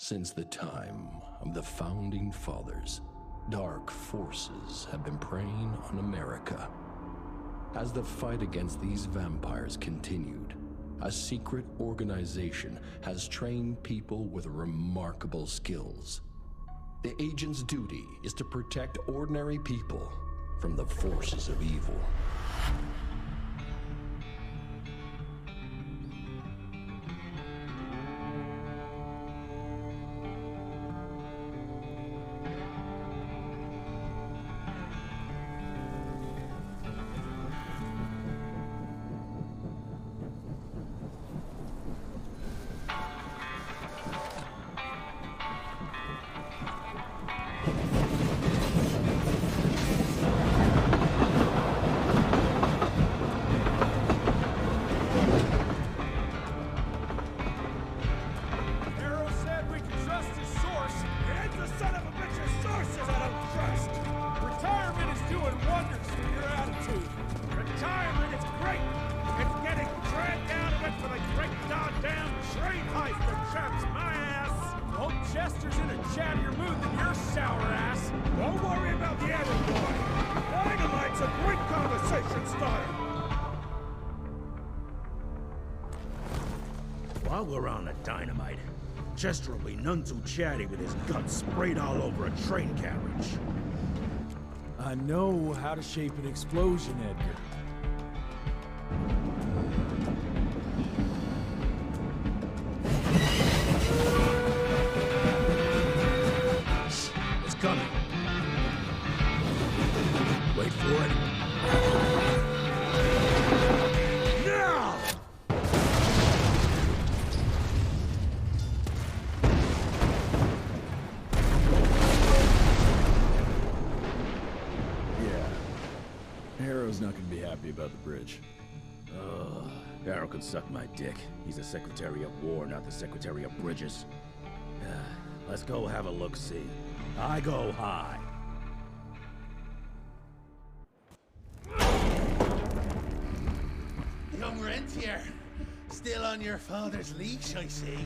Since the time of the Founding Fathers, dark forces have been preying on America. As the fight against these vampires continued, a secret organization has trained people with remarkable skills. The agent's duty is to protect ordinary people from the forces of evil. While we're on the dynamite, Chester will be none too chatty with his guts sprayed all over a train carriage. I know how to shape an explosion, Edgar. It's coming. Wait for it. Now! Harrow's not gonna be happy about the bridge. Harrow can suck my dick. He's the Secretary of War, not the Secretary of Bridges. Let's go have a look-see. I go high. Young Rentier, still on your father's leash, I see.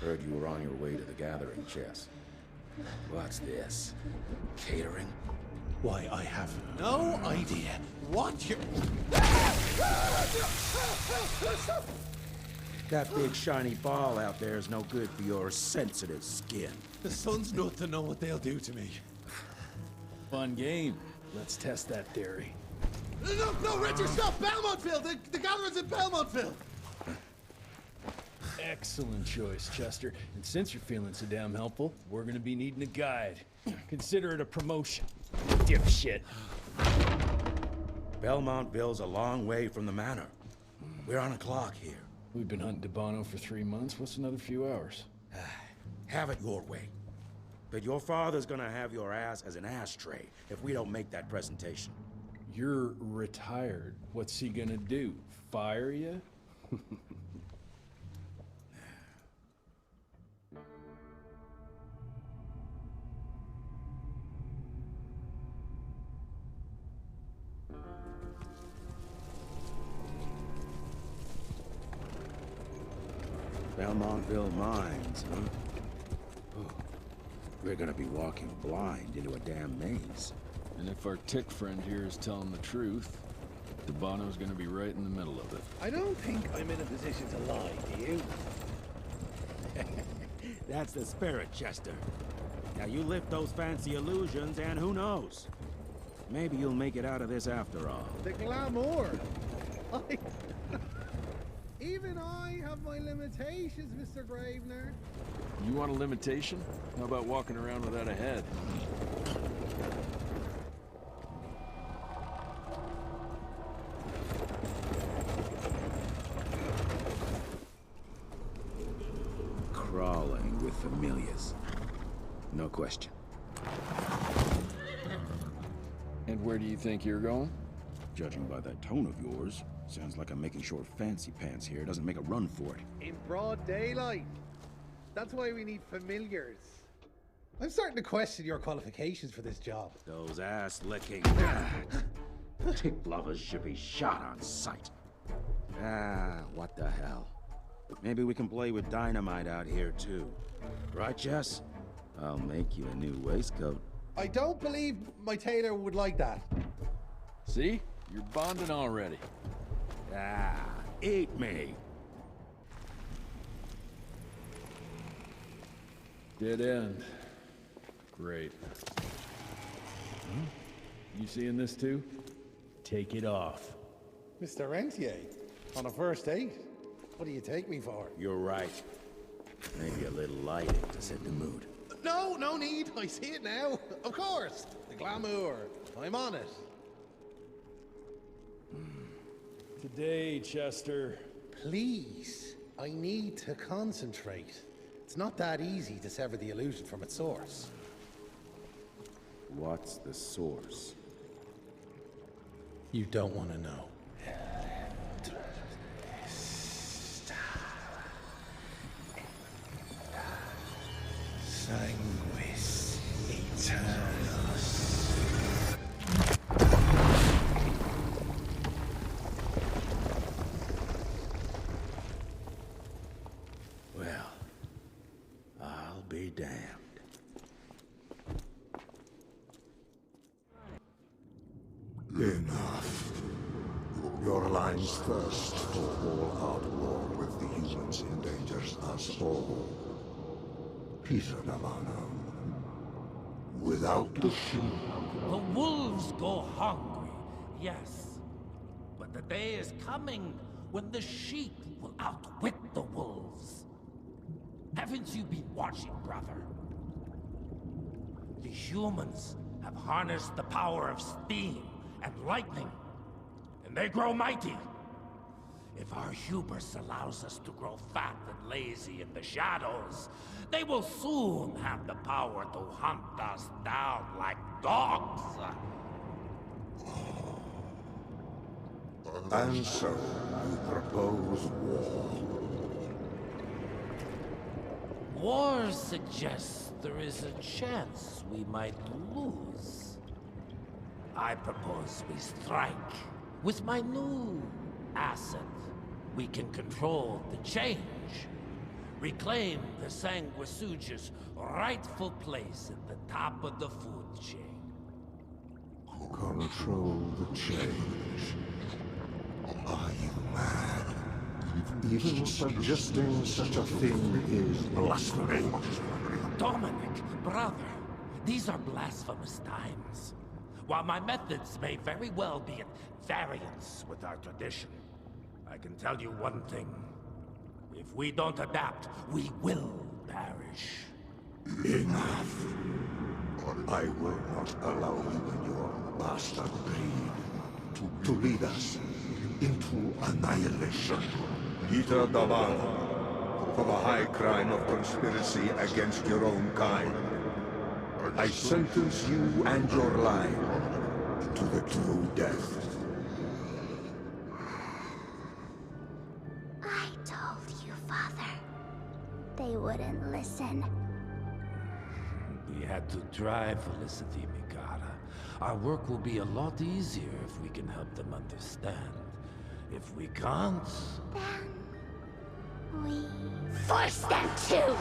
Heard you were on your way to the gathering, Chess. What's this? Catering? Why, I have no idea what you're... That big shiny ball out there is no good for your sensitive skin. The sun's not to know what they'll do to me. Fun game. Let's test that theory. No, Richard, stop! Belmontville! The gathering's in Belmontville! Excellent choice, Chester. And since you're feeling so damn helpful, we're gonna be needing a guide. Consider it a promotion, dipshit. Belmontville's a long way from the manor. We're on a clock here. We've been hunting DeBono for 3 months. What's another few hours? Have it your way. But your father's gonna have your ass as an ashtray if we don't make that presentation. You're retired. What's he gonna do? Fire you? Belmontville Mines, huh? Oh, we're gonna be walking blind into a damn maze. And if our tick friend here is telling the truth, DeBono's gonna be right in the middle of it. I don't think I'm in a position to lie, do you? That's the spirit, Chester. Now you lift those fancy illusions, and who knows? Maybe you'll make it out of this after all. The glamour! Even I have my limitations, Mr. Gravener. You want a limitation? How about walking around without a head? Crawling with familiars. No question. And where do you think you're going? Judging by that tone of yours, sounds like I'm making sure fancy pants here doesn't make a run for it. In broad daylight. That's why we need familiars. I'm starting to question your qualifications for this job. Those ass-licking tick lovers should be shot on sight. What the hell? Maybe we can play with dynamite out here, too. Right, Jess? I'll make you a new waistcoat. I don't believe my tailor would like that. See? You're bonding already. Ah, eat me. Dead end. Great. You seeing this too? Take it off. Mr. Rentier, on a first date? What do you take me for? You're right. Maybe a little lighting to set the mood. No, no need. I see it now. Of course. The glamour. I'm on it. Today, Chester. Please. I need to concentrate. It's not that easy to sever the illusion from its source. What's the source? You don't want to know. Sanguis Eternus. Well, I'll be damned. Enough. Your line's thirst for all-out war with the humans endangers us all. Peter Namanam. Without the sheep. The wolves go hungry, yes. But the day is coming when the sheep will outwit the wolves. Haven't you been watching, brother? The humans have harnessed the power of steam and lightning, and they grow mighty. If our hubris allows us to grow fat and lazy in the shadows, they will soon have the power to hunt us down like dogs. And so, you propose war. War suggests there is a chance we might lose. I propose we strike. With my new asset, we can control the change. Reclaim the Sanguisuja's rightful place at the top of the food chain. Control the change. Are you mad? Even suggesting such a thing is blasphemy. Dominic, brother, these are blasphemous times. While my methods may very well be at variance with our tradition, I can tell you one thing. If we don't adapt, we will perish. Enough. I will not allow you and your bastard breed to lead us into annihilation. Peter Davan, for the high crime of conspiracy against your own kind, I sentence you and your line to the true death. I told you, Father. They wouldn't listen. We had to drive Felicity, Mikata. Our work will be a lot easier if we can help them understand. If we can't... Then... we... force them to!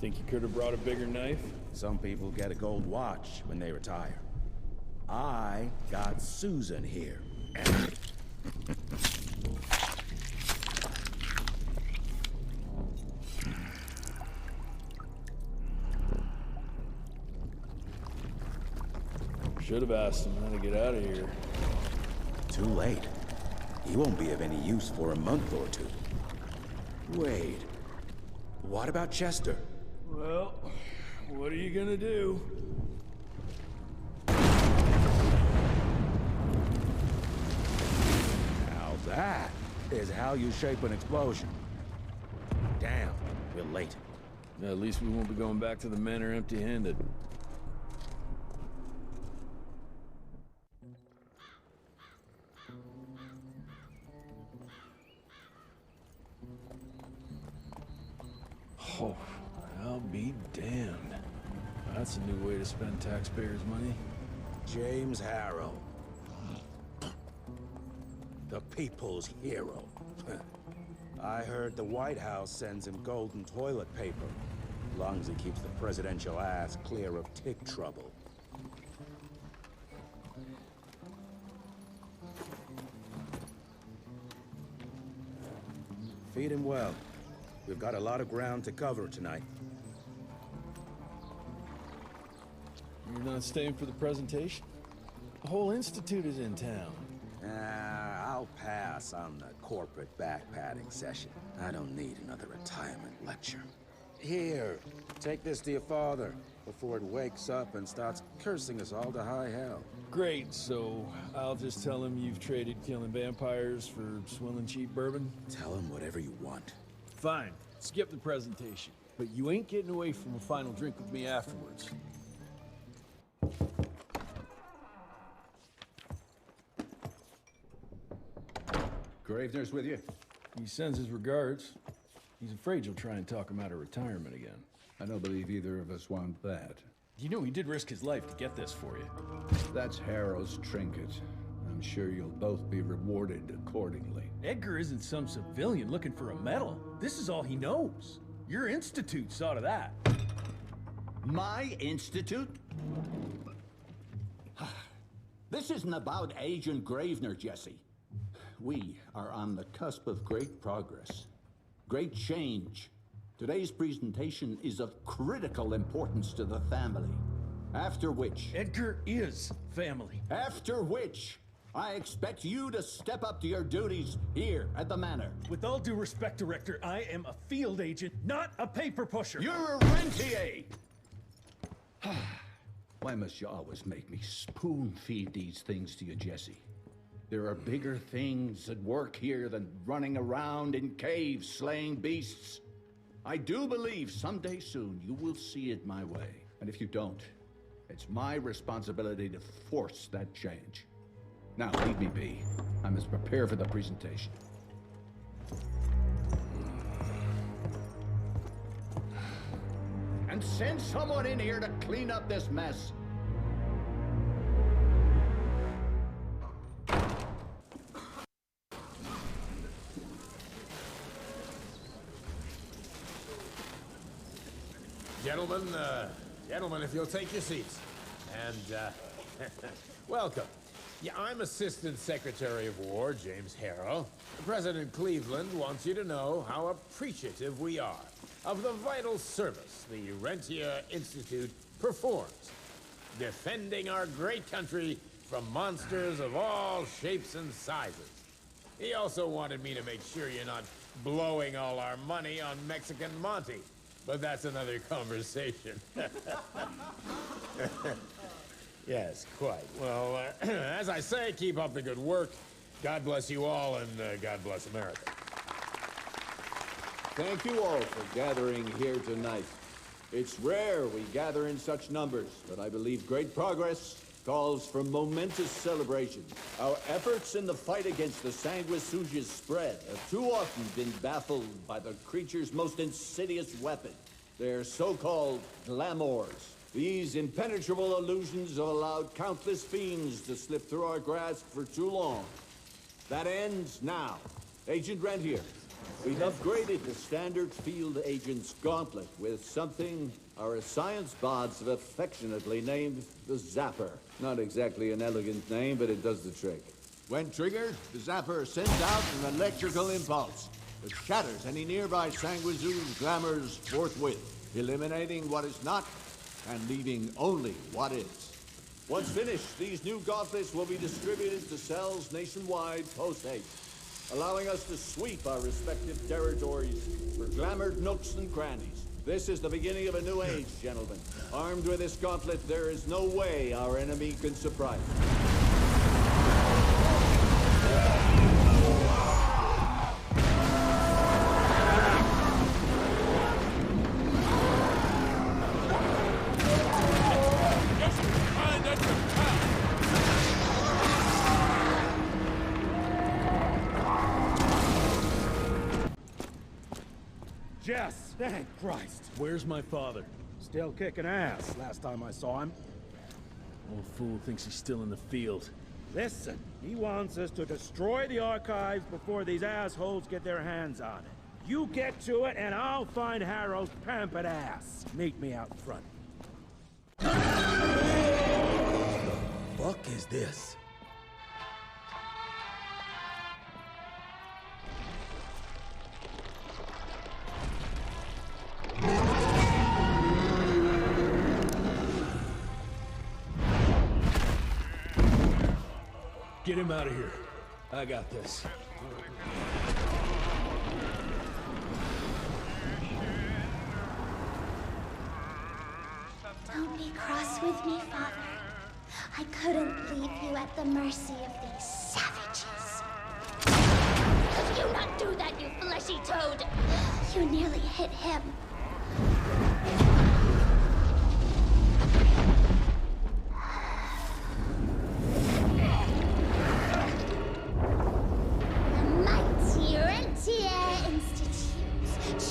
Think you could have brought a bigger knife? Some people get a gold watch when they retire. I got Susan here. Should have asked him how to get out of here. Too late. He won't be of any use for a month or two. Wait. What about Chester? Well, what are you gonna do? Now that is how you shape an explosion. Damn, we're late. At least we won't be going back to the manor empty-handed. Oh, I'll be damned. That's a new way to spend taxpayers' money. James Harrow. The people's hero. I heard the White House sends him golden toilet paper. As long as he keeps the presidential ass clear of tick trouble. Feed him well. We've got a lot of ground to cover tonight. You're not staying for the presentation? The whole institute is in town. I'll pass on the corporate backpatting session. I don't need another retirement lecture. Here, take this to your father before it wakes up and starts cursing us all to high hell. Great, so I'll just tell him you've traded killing vampires for swilling cheap bourbon? Tell him whatever you want. Fine, skip the presentation. But you ain't getting away from a final drink with me afterwards. Gravener's with you? He sends his regards. He's afraid you'll try and talk him out of retirement again. I don't believe either of us want that. You know he did risk his life to get this for you. That's Harrow's trinket. I'm sure you'll both be rewarded accordingly. Edgar isn't some civilian looking for a medal. This is all he knows. Your institute saw to that. My institute? This isn't about Agent Gravener, Jesse. We are on the cusp of great progress, great change. Today's presentation is of critical importance to the family. After which... Edgar is family. After which, I expect you to step up to your duties here at the manor. With all due respect, Director, I am a field agent, not a paper pusher. You're a rentier! Why must you always make me spoon-feed these things to you, Jesse? There are bigger things at work here than running around in caves slaying beasts. I do believe someday soon you will see it my way. And if you don't, it's my responsibility to force that change. Now, leave me be. I must prepare for the presentation. And send someone in here to clean up this mess. Gentlemen, if you'll take your seats. And, welcome. Yeah, I'm Assistant Secretary of War, James Harrow. President Cleveland wants you to know how appreciative we are of the vital service the Rentier Institute performs, defending our great country from monsters of all shapes and sizes. He also wanted me to make sure you're not blowing all our money on Mexican Monty. But that's another conversation. Yes, quite. Well, as I say, keep up the good work. God bless you all, and God bless America. Thank you all for gathering here tonight. It's rare we gather in such numbers, but I believe great progress calls for momentous celebration. Our efforts in the fight against the sanguisuga's spread have too often been baffled by the creature's most insidious weapon, their so-called glamours. These impenetrable illusions have allowed countless fiends to slip through our grasp for too long. That ends now. Agent Rentier, we've upgraded the standard field agent's gauntlet with something our science bots have affectionately named the Zapper. Not exactly an elegant name, but it does the trick. When triggered, the Zapper sends out an electrical impulse that shatters any nearby sanguisuga's glamours forthwith, eliminating what is not and leaving only what is. Once finished, these new gauntlets will be distributed to cells nationwide post-haste. allowing us to sweep our respective territories for glamored nooks and crannies. This is the beginning of a new age, gentlemen. Armed with this gauntlet, there is no way our enemy can surprise us. Jess! Thank Christ! Where's my father? Still kicking ass, last time I saw him. Old fool thinks he's still in the field. Listen, he wants us to destroy the archives before these assholes get their hands on it. You get to it, and I'll find Harold's pampered ass. Meet me out front. The fuck is this? Get him out of here. I got this. Don't be cross with me, Father. I couldn't leave you at the mercy of these savages. Could you not do that, you fleshy toad? You nearly hit him.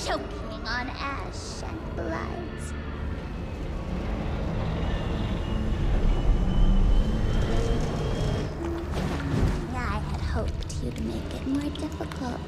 Choking on ash and blood. I had hoped you'd make it more difficult.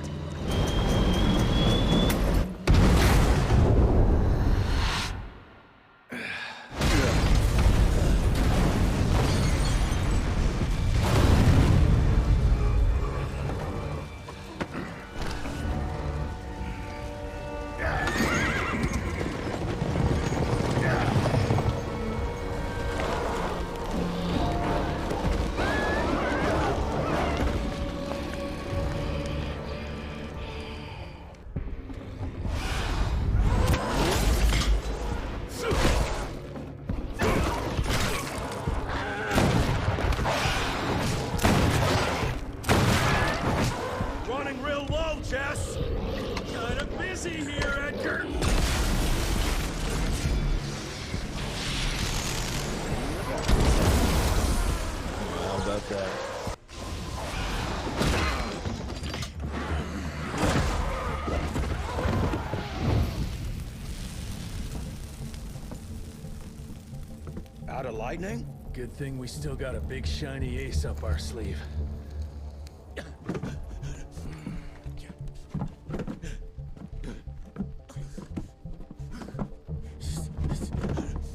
Out of lightning? Good thing we still got a big shiny ace up our sleeve.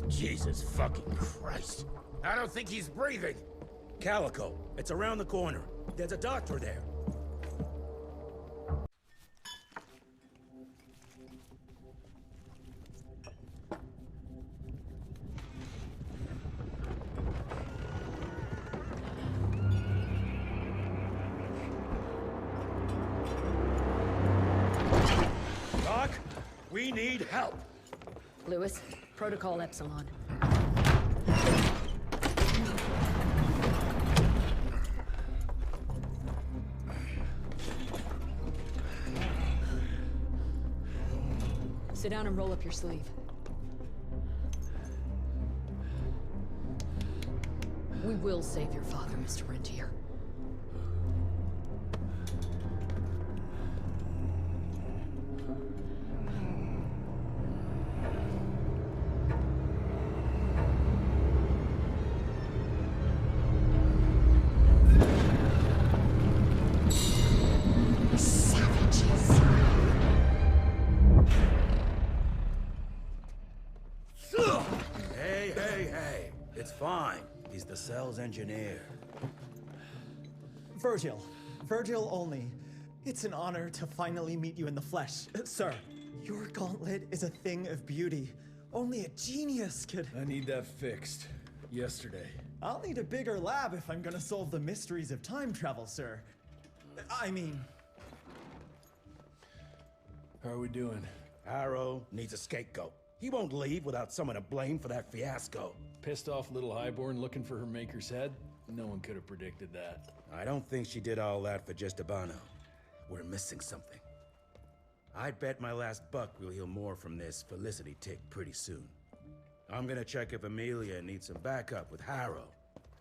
Jesus fucking Christ. I don't think he's breathing. Calico, it's around the corner. There's a doctor there. Doc, we need help. Lewis, Protocol Epsilon. Sit down and roll up your sleeve. We will save your father, Mr. Rentier. Hey, it's fine. He's the cell's engineer. Virgil only. It's an honor to finally meet you in the flesh. Sir, your gauntlet is a thing of beauty. Only a genius could... I need that fixed. Yesterday. I'll need a bigger lab if I'm gonna solve the mysteries of time travel, sir. I mean, How are we doing? Harrow needs a scapegoat. He won't leave without someone to blame for that fiasco. Pissed off little highborn looking for her maker's head? No one could have predicted that. I don't think she did all that for just Abano. We're missing something. I'd bet my last buck we'll hear more from this Felicity tick pretty soon. I'm gonna check if Amelia needs some backup with Harrow.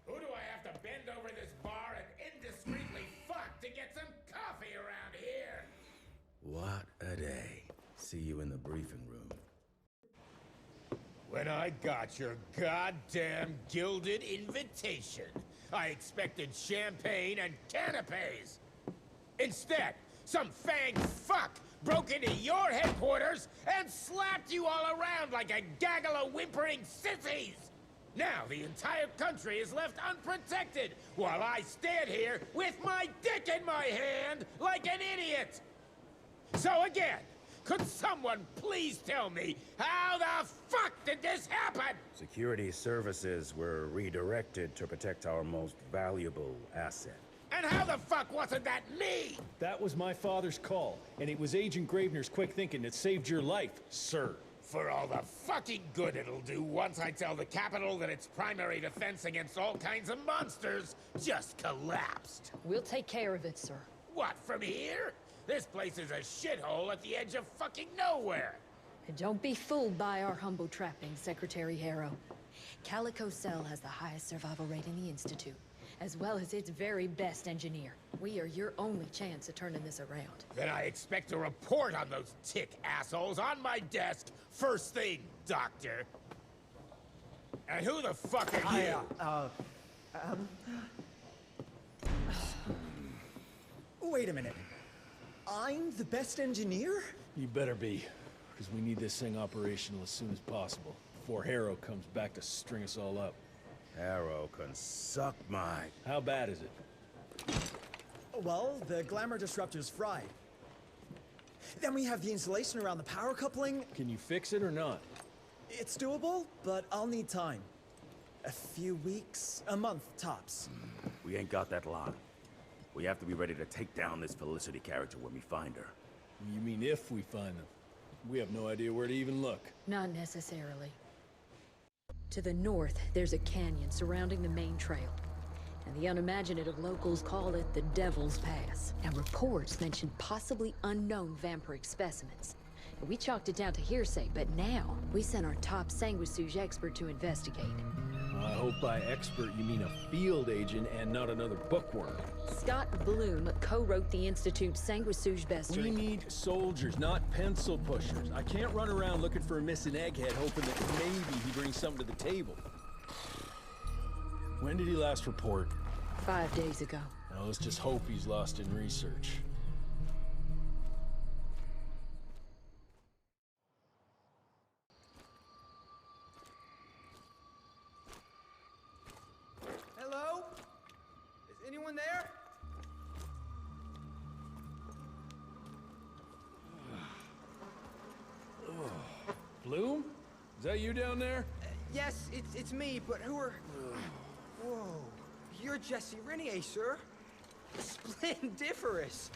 Who do I have to bend over this bar and indiscreetly fuck to get some coffee around here? What a day. See you in the briefing room. When I got your goddamn gilded invitation, I expected champagne and canapes. Instead, some fanged fuck broke into your headquarters and slapped you all around like a gaggle of whimpering sissies. Now the entire country is left unprotected while I stand here with my dick in my hand like an idiot. So again, could someone please tell me how the fuck did this happen? Security services were redirected to protect our most valuable asset. And how the fuck wasn't that me? That was my father's call, and it was Agent Gravener's quick thinking that saved your life, sir. For all the fucking good it'll do once I tell the Capitol that its primary defense against all kinds of monsters just collapsed. We'll take care of it, sir. What, from here? This place is a shithole at the edge of fucking nowhere. And don't be fooled by our humble trappings, Secretary Harrow. Calico Cell has the highest survival rate in the Institute, as well as its very best engineer. We are your only chance of turning this around. Then I expect a report on those tick assholes on my desk first thing, Doctor. And who the fuck are you? Wait a minute. I'm the best engineer? You better be, because we need this thing operational as soon as possible, before Harrow comes back to string us all up. Harrow can suck my... How bad is it? Well, the glamour disruptor's fried. Then we have the insulation around the power coupling. Can you fix it or not? It's doable, but I'll need time. A few weeks, a month tops. We ain't got that long. We have to be ready to take down this Felicity character when we find her. You mean if we find them? We have no idea where to even look. Not necessarily. To the north, there's a canyon surrounding the main trail. And the unimaginative locals call it the Devil's Pass. And reports mention possibly unknown vampiric specimens. And we chalked it down to hearsay, but now we sent our top sanguisuge expert to investigate. I hope by expert you mean a field agent and not another bookworm. Scott Bloom co-wrote the Institute's sanguisuge bestiary. We need soldiers, not pencil pushers. I can't run around looking for a missing egghead hoping that maybe he brings something to the table. When did he last report? 5 days ago. Now let's just hope he's lost in research. Hello? Is anyone there? Bloom? Is that you down there? Yes, it's me, but who are... Whoa. You're Jesse Renier, sir. Splendiferous.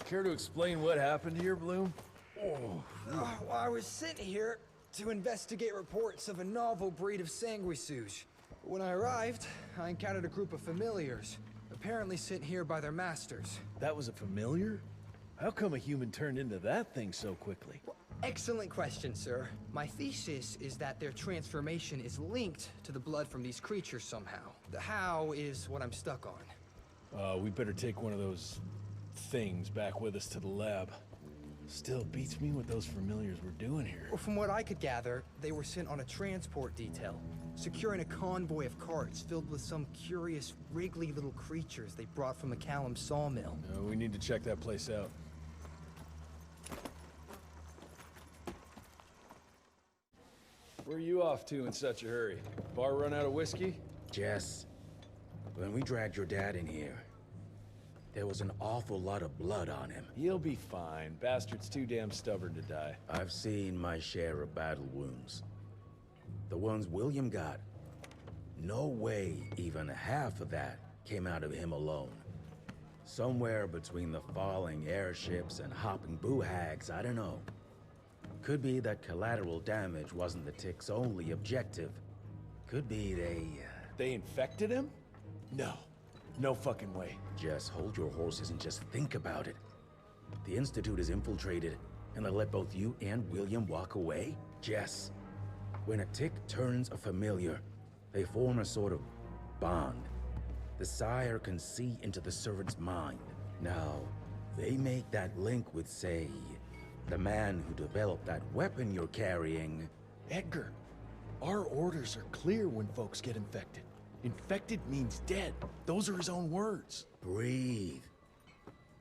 Care to explain what happened here, Bloom? Well, I was sent here to investigate reports of a novel breed of sanguisuge. When I arrived, I encountered a group of familiars, apparently sent here by their masters. That was a familiar? How come a human turned into that thing so quickly? Well, excellent question, sir. My thesis is that their transformation is linked to the blood from these creatures somehow. The how is what I'm stuck on. We better take one of those things back with us to the lab. Still beats me what those familiars were doing here. Well, from what I could gather, they were sent on a transport detail, securing a convoy of carts filled with some curious, wriggly little creatures they brought from McCallum sawmill. We need to check that place out. Where are you off to in such a hurry? Bar run out of whiskey? Jess, when we dragged your dad in here, there was an awful lot of blood on him. He'll be fine. Bastard's too damn stubborn to die. I've seen my share of battle wounds. The ones William got, no way even half of that came out of him alone. Somewhere between the falling airships and hopping boo-hags, I don't know. Could be that collateral damage wasn't the tick's only objective. Could be They infected him? No. No fucking way. Just hold your horses and just think about it. The Institute is infiltrated, and they let both you and William walk away? Jess, when a tick turns a familiar, they form a sort of bond. The sire can see into the servant's mind. Now, they make that link with, say, the man who developed that weapon you're carrying. Edgar, our orders are clear when folks get infected. Infected means dead. Those are his own words. Breathe.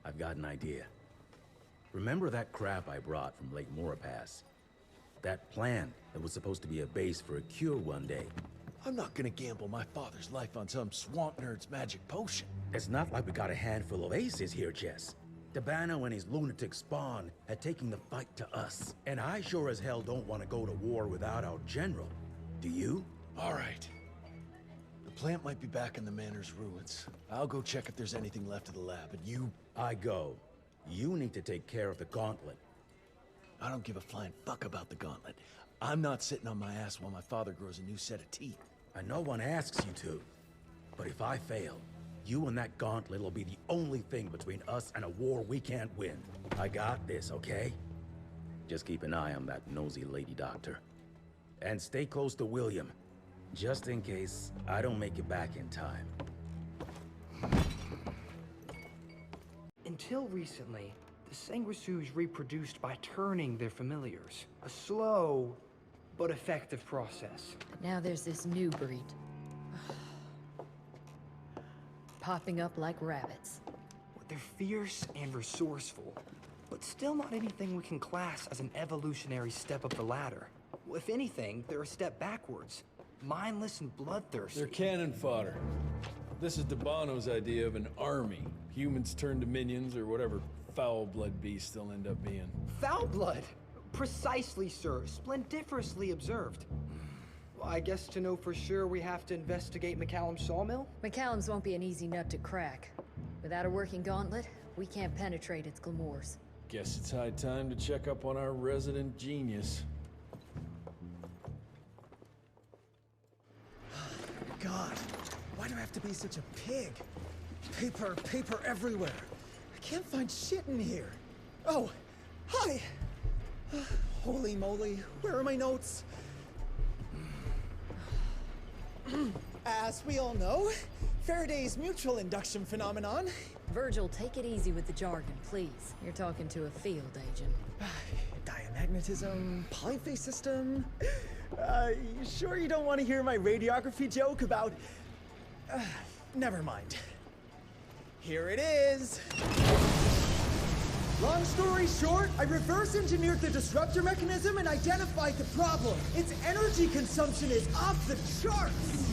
I've got an idea. Remember that crap I brought from Lake Morapass? That plant that was supposed to be a base for a cure one day. I'm not gonna gamble my father's life on some swamp nerd's magic potion. It's not like we got a handful of aces here, Jess. Dabano and his lunatic spawn had taken the fight to us. And I sure as hell don't want to go to war without our general. Do you? All right. The plant might be back in the manor's ruins. I'll go check if there's anything left of the lab, and you... I go. You need to take care of the gauntlet. I don't give a flying fuck about the gauntlet. I'm not sitting on my ass while my father grows a new set of teeth. And no one asks you to. But if I fail, you and that gauntlet will be the only thing between us and a war we can't win. I got this, okay? Just keep an eye on that nosy lady doctor. And stay close to William, just in case I don't make it back in time. Until recently, the sanguisudes reproduced by turning their familiars. A slow, but effective process. Now there's this new breed. Popping up like rabbits. They're fierce and resourceful, but still not anything we can class as an evolutionary step up the ladder. If anything, they're a step backwards. Mindless and bloodthirsty. They're cannon fodder. This is Dabano's idea of an army. Humans turn to minions or whatever foul-blood beasts they'll end up being. Foul blood? Precisely, sir. Splendiferously observed. Well, I guess to know for sure we have to investigate McCallum's sawmill? McCallum's won't be an easy nut to crack. Without a working gauntlet, we can't penetrate its glamours. Guess it's high time to check up on our resident genius. God, why do I have to be such a pig? Paper, paper everywhere. I can't find shit in here. Oh, hi! Holy moly, where are my notes? As we all know, Faraday's mutual induction phenomenon. Virgil, take it easy with the jargon, please. You're talking to a field agent. Diamagnetism, polyphase system. You sure you don't want to hear my radiography joke about... never mind. Here it is. Long story short, I reverse engineered the disruptor mechanism and identified the problem. Its energy consumption is off the charts.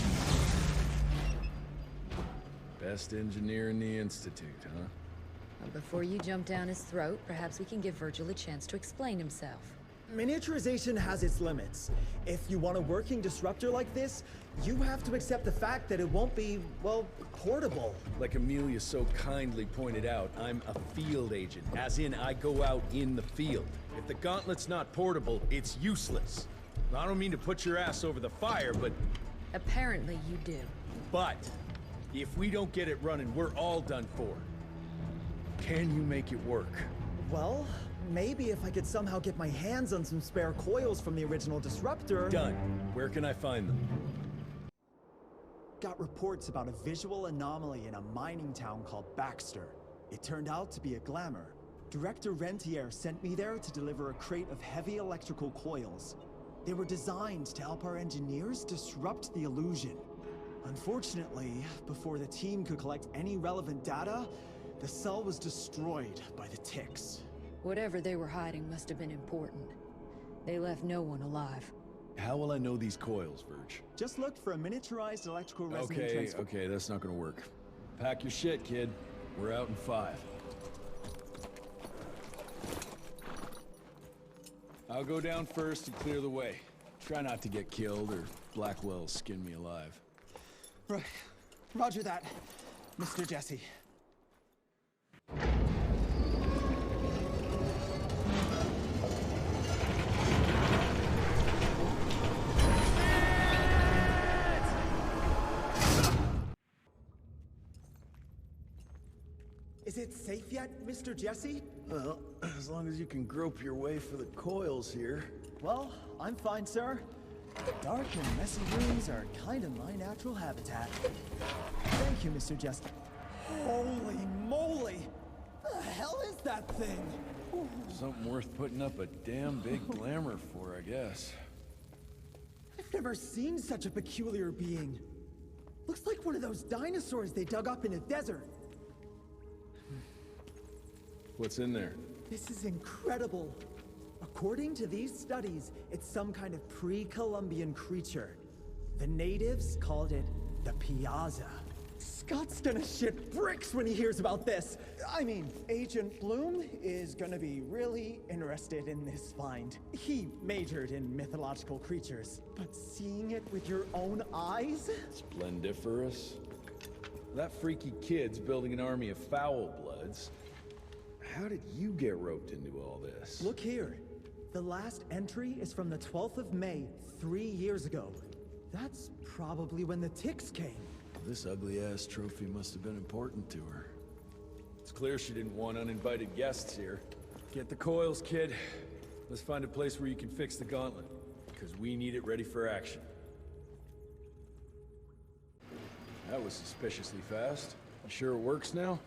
Best engineer in the Institute, huh? Well, before you jump down his throat, perhaps we can give Virgil a chance to explain himself. Miniaturization has its limits. If you want a working disruptor like this, you have to accept the fact that it won't be, well, portable. Like Amelia so kindly pointed out, I'm a field agent, as in I go out in the field. If the gauntlet's not portable, it's useless. I don't mean to put your ass over the fire, but... Apparently you do. But, if we don't get it running, we're all done for. Can you make it work? Well, maybe if I could somehow get my hands on some spare coils from the original disruptor... Done. Where can I find them? Got reports about a visual anomaly in a mining town called Baxter. It turned out to be a glamour. Director Rentier sent me there to deliver a crate of heavy electrical coils. They were designed to help our engineers disrupt the illusion. Unfortunately, before the team could collect any relevant data, the cell was destroyed by the ticks. Whatever they were hiding must have been important. They left no one alive. How will I know these coils, Verge? Just look for a miniaturized electrical resonant transfer. Okay, that's not gonna work. Pack your shit, kid. We're out in 5. I'll go down first and clear the way. Try not to get killed or Blackwell skin me alive. Right. Roger that. Mr. Jesse. Is it safe yet, Mr. Jesse? Well, as long as you can grope your way for the coils here. Well, I'm fine, sir. The dark and messy rooms are kind of my natural habitat. Thank you, Mr. Jesse. Holy moly! The hell is that thing? Something worth putting up a damn big glamour for, I guess. I've never seen such a peculiar being. Looks like one of those dinosaurs they dug up in a desert. What's in there? This is incredible. According to these studies, it's some kind of pre-Columbian creature. The natives called it the Piazza. Scott's gonna shit bricks when he hears about this. I mean, Agent Bloom is gonna be really interested in this find. He majored in mythological creatures, but seeing it with your own eyes? Splendiferous. That freaky kid's building an army of foul bloods. How did you get roped into all this? Look here. The last entry is from the 12th of May, 3 years ago. That's probably when the ticks came. This ugly-ass trophy must have been important to her. It's clear she didn't want uninvited guests here. Get the coils, kid. Let's find a place where you can fix the gauntlet, because we need it ready for action. That was suspiciously fast. You sure it works now?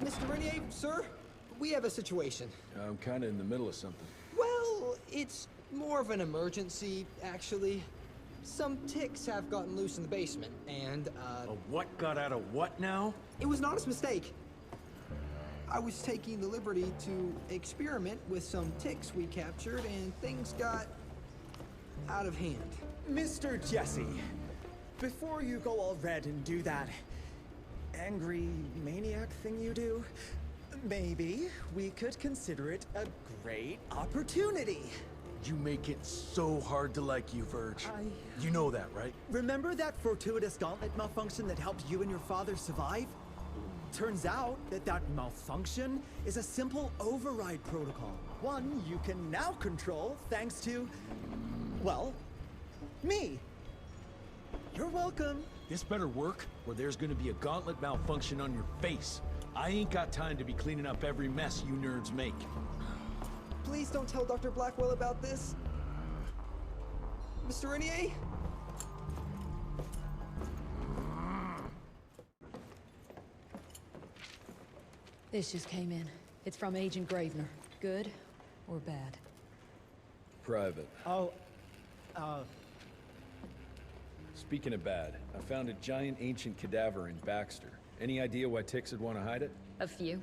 Mr. Renier, sir, we have a situation. I'm kinda in the middle of something. Well, it's more of an emergency, actually. Some ticks have gotten loose in the basement, and, A what got out of what now? It was an honest mistake. I was taking the liberty to experiment with some ticks we captured, and things got out of hand. Mr. Jesse, before you go all red and do that angry maniac thing you do, maybe we could consider it a great opportunity. You make it so hard to like you, Verge. You know that, right? Remember that fortuitous gauntlet malfunction that helped you and your father survive? Turns out that that malfunction is a simple override protocol. One you can now control thanks to, well, me. You're welcome. This better work, or there's gonna be a gauntlet malfunction on your face. I ain't got time to be cleaning up every mess you nerds make. Please don't tell Dr. Blackwell about this. Mr. Renier? This just came in. It's from Agent Gravener. Good or bad? Private. Oh, Speaking of bad, I found a giant ancient cadaver in Baxter. Any idea why ticks would want to hide it? A few.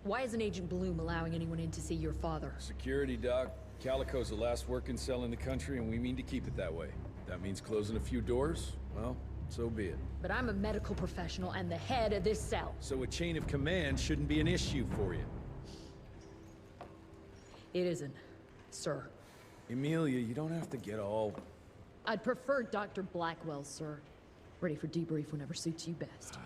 Why isn't Agent Bloom allowing anyone in to see your father? Security, Doc. Calico's the last working cell in the country, and we mean to keep it that way. That means closing a few doors? Well, so be it. But I'm a medical professional and the head of this cell. So a chain of command shouldn't be an issue for you. It isn't, sir. Emilia, you don't have to get all... I'd prefer Dr. Blackwell, sir. Ready for debrief whenever suits you best.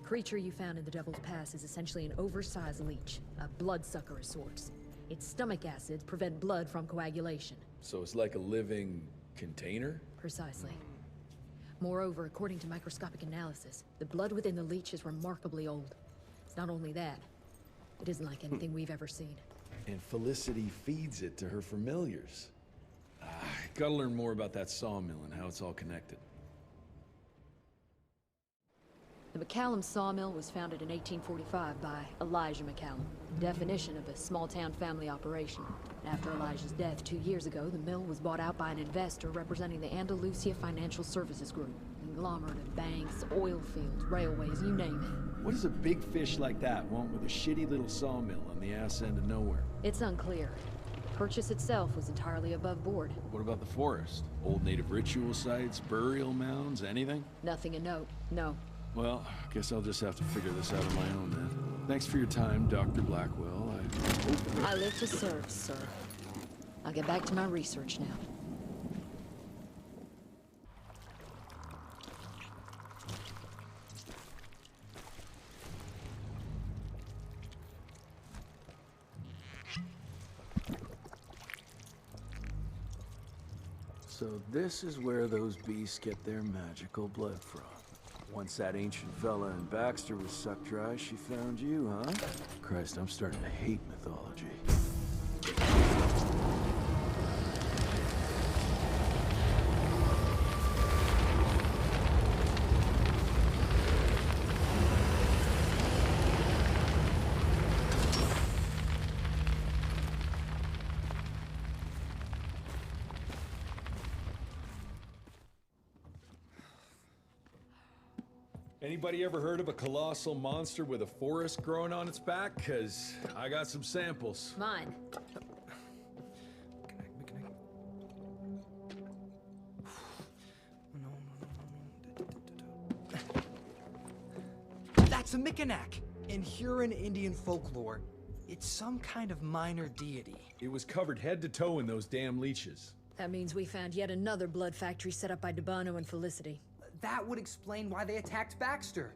The creature you found in the Devil's Pass is essentially an oversized leech, a bloodsucker of sorts. Its stomach acids prevent blood from coagulation. So it's like a living container? Precisely. Moreover, according to microscopic analysis, the blood within the leech is remarkably old. It's not only that, it isn't like anything we've ever seen. And Felicity feeds it to her familiars. Gotta learn more about that sawmill and how it's all connected. The McCallum sawmill was founded in 1845 by Elijah McCallum, definition of a small-town family operation. After Elijah's death 2 years ago, the mill was bought out by an investor representing the Andalusia Financial Services Group. Conglomerate of banks, oil fields, railways, you name it. What does a big fish like that want with a shitty little sawmill on the ass end of nowhere? It's unclear. The purchase itself was entirely above board. What about the forest? Old native ritual sites, burial mounds, anything? Nothing of note, no. Well, guess I'll just have to figure this out on my own then. Thanks for your time, Dr. Blackwell. I live to serve, sir. I'll get back to my research now. So this is where those beasts get their magical blood from. Once that ancient fella in Baxter was sucked dry, she found you, huh? Christ, I'm starting to hate mythology. Anybody ever heard of a colossal monster with a forest growing on its back? 'Cause I got some samples. Mine. That's a Mikanak! In Huron Indian folklore, it's some kind of minor deity. It was covered head to toe in those damn leeches. That means we found yet another blood factory set up by DeBono and Felicity. That would explain why they attacked Baxter.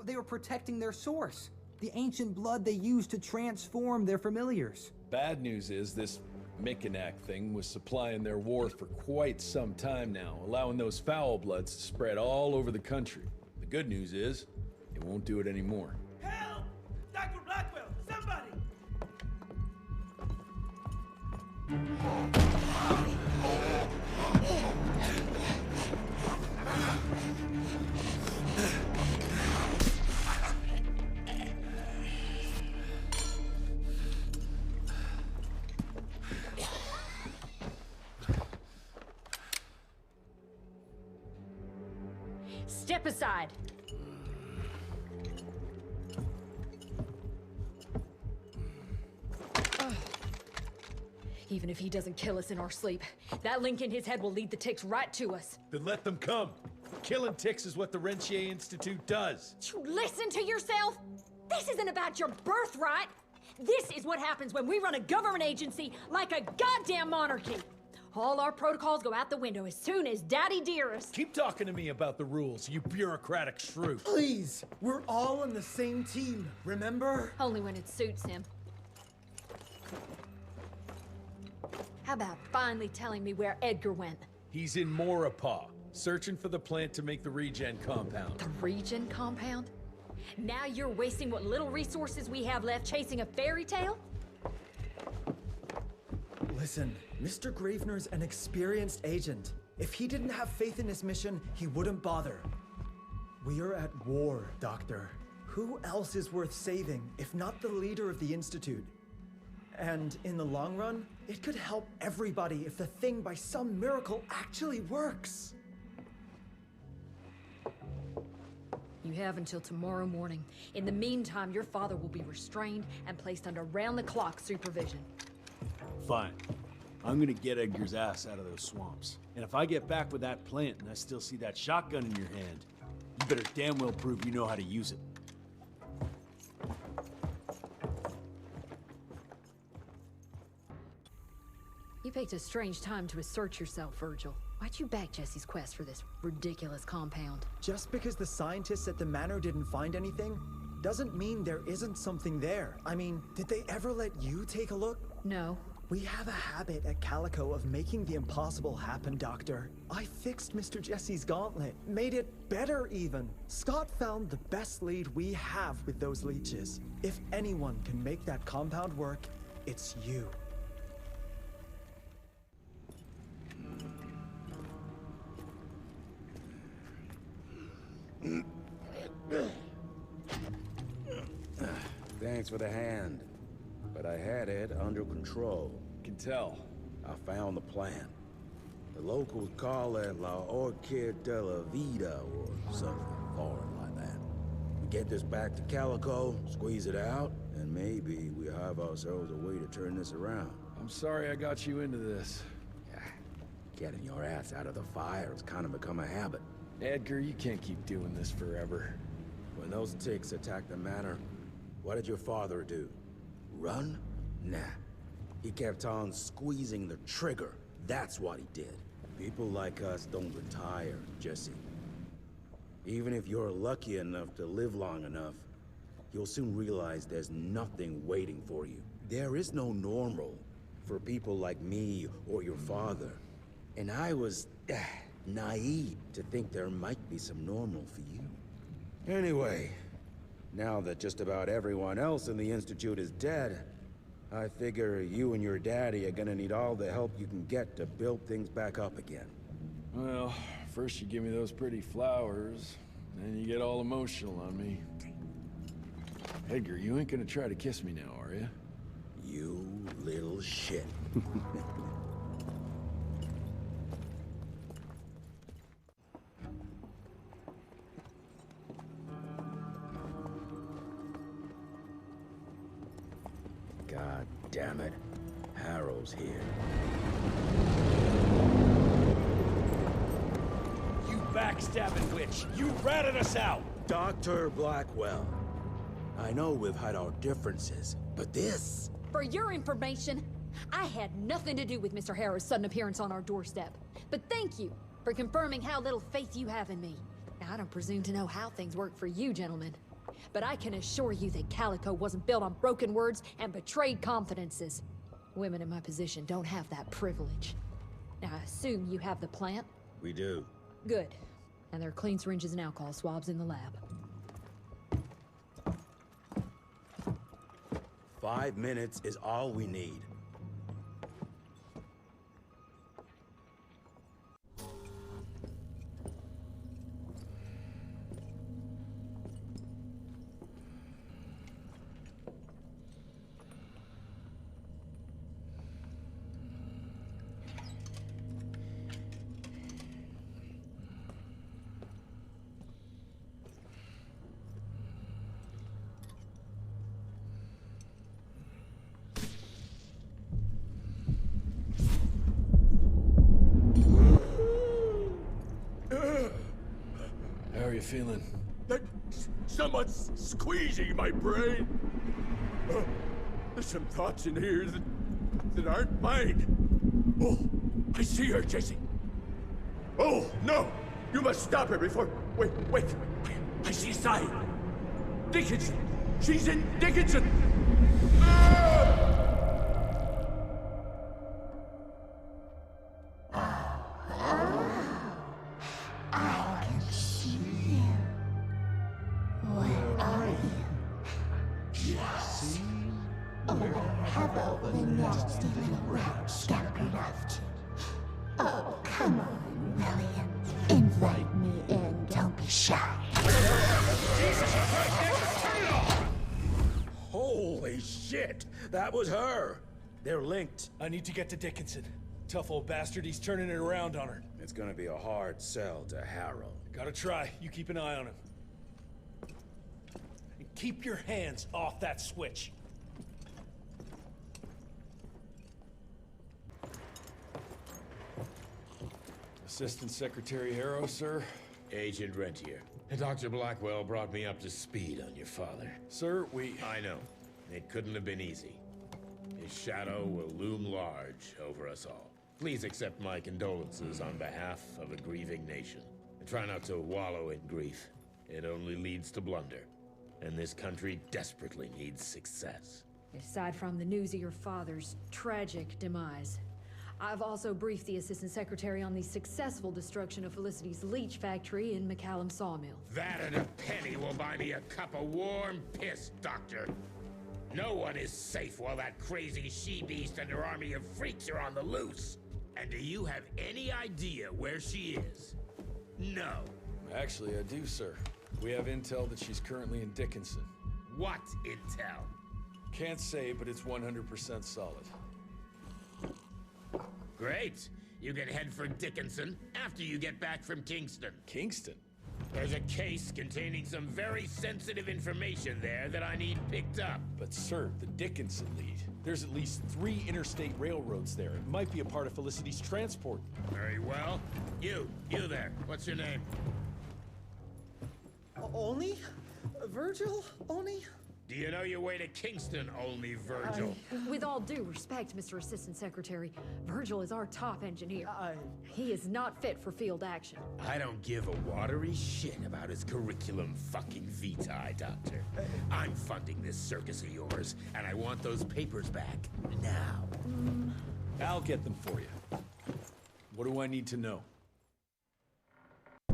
They were protecting their source, the ancient blood they used to transform their familiars. Bad news is this Mikanak thing was supplying their war for quite some time now, allowing those foul bloods to spread all over the country. The good news is, it won't do it anymore. Help! Dr. Blackwell, somebody! Step aside. Even if he doesn't kill us in our sleep, that link in his head will lead the ticks right to us. Then let them come. Killing ticks is what the Rentier Institute does. You listen to yourself? This isn't about your birthright. This is what happens when we run a government agency like a goddamn monarchy. All our protocols go out the window as soon as Daddy Dearest. Keep talking to me about the rules, you bureaucratic shrew. Please, we're all on the same team, remember? Only when it suits him. How about finally telling me where Edgar went? He's in Maurepas, searching for the plant to make the regen compound. The regen compound? Now you're wasting what little resources we have left chasing a fairy tale? Listen, Mr. Gravener's an experienced agent. If he didn't have faith in his mission, he wouldn't bother. We are at war, Doctor. Who else is worth saving, if not the leader of the Institute? And in the long run, it could help everybody if the thing by some miracle actually works. You have until tomorrow morning. In the meantime, your father will be restrained and placed under round-the-clock supervision. Fine. I'm gonna get Edgar's ass out of those swamps. And if I get back with that plant and I still see that shotgun in your hand, you better damn well prove you know how to use it. You picked a strange time to assert yourself, Virgil. Why'd you back Jesse's quest for this ridiculous compound? Just because the scientists at the manor didn't find anything, doesn't mean there isn't something there. I mean, did they ever let you take a look? No. We have a habit at Calico of making the impossible happen, Doctor. I fixed Mr. Jesse's gauntlet, made it better even. Scott found the best lead we have with those leeches. If anyone can make that compound work, it's you. Thanks for the hand, but I had it under control. Can tell. I found the plant. The locals call it La Orchid de la Vida or something foreign like that. We get this back to Calico, squeeze it out, and maybe we have ourselves a way to turn this around. I'm sorry I got you into this. Getting your ass out of the fire has kind of become a habit. Edgar, you can't keep doing this forever. When those ticks attacked the manor, what did your father do? Run? Nah. He kept on squeezing the trigger. That's what he did. People like us don't retire, Jesse. Even if you're lucky enough to live long enough, you'll soon realize there's nothing waiting for you. There is no normal for people like me or your father. And I was naive to think there might be some normal for you. Anyway, now that just about everyone else in the Institute is dead, I figure you and your daddy are gonna need all the help you can get to build things back up again. Well, first you give me those pretty flowers, then you get all emotional on me. Edgar, you ain't gonna try to kiss me now, are you? You little shit. God damn it. Harrow's here. You backstabbing witch! You ratted us out! Dr. Blackwell. I know we've had our differences, but this... For your information, I had nothing to do with Mr. Harrow's sudden appearance on our doorstep. But thank you for confirming how little faith you have in me. Now, I don't presume to know how things work for you, gentlemen. But I can assure you that Calico wasn't built on broken words and betrayed confidences. Women in my position don't have that privilege. Now, I assume you have the plant? We do. Good. And there are clean syringes and alcohol swabs in the lab. 5 minutes is all we need. How are you feeling? Someone's squeezing my brain. There's some thoughts in here that aren't mine. Oh, I see her, Jesse. Oh, no! You must stop her before... Wait. I see a sign. Dickinson! She's in Dickinson! I can see you. Where are you? Jesse? Oh, have all the nasty little rats scampered off to? Oh, come on, William. Invite me in, don't be shy. Holy shit! That was her! They're linked. I need to get to Dickinson. Tough old bastard, he's turning it around on her. It's gonna be a hard sell to Harrow. Gotta try. You keep an eye on him. And keep your hands off that switch. Assistant Secretary Harrow, sir? Agent Rentier. Dr. Blackwell brought me up to speed on your father. Sir, I know. It couldn't have been easy. His shadow will loom large over us all. Please accept my condolences on behalf of a grieving nation. And try not to wallow in grief. It only leads to blunder. And this country desperately needs success. Aside from the news of your father's tragic demise, I've also briefed the Assistant Secretary on the successful destruction of Felicity's leech factory in McCallum Sawmill. That and a penny will buy me a cup of warm piss, Doctor. No one is safe while that crazy she-beast and her army of freaks are on the loose. And do you have any idea where she is? No. Actually, I do, sir. We have intel that she's currently in Dickinson. What intel? Can't say, but it's 100% solid. Great. You can head for Dickinson after you get back from Kingston. Kingston? There's a case containing some very sensitive information there that I need picked up. But sir, the Dickinson lead. There's at least 3 interstate railroads there. It might be a part of Felicity's transport. Very well. You there. What's your name? Oni? Virgil? Oni? Do you know your way to Kingston, only Virgil? With all due respect, Mr. Assistant Secretary, Virgil is our top engineer. He is not fit for field action. I don't give a watery shit about his curriculum fucking vitae, Doctor. I'm funding this circus of yours, and I want those papers back now. I'll get them for you. What do I need to know?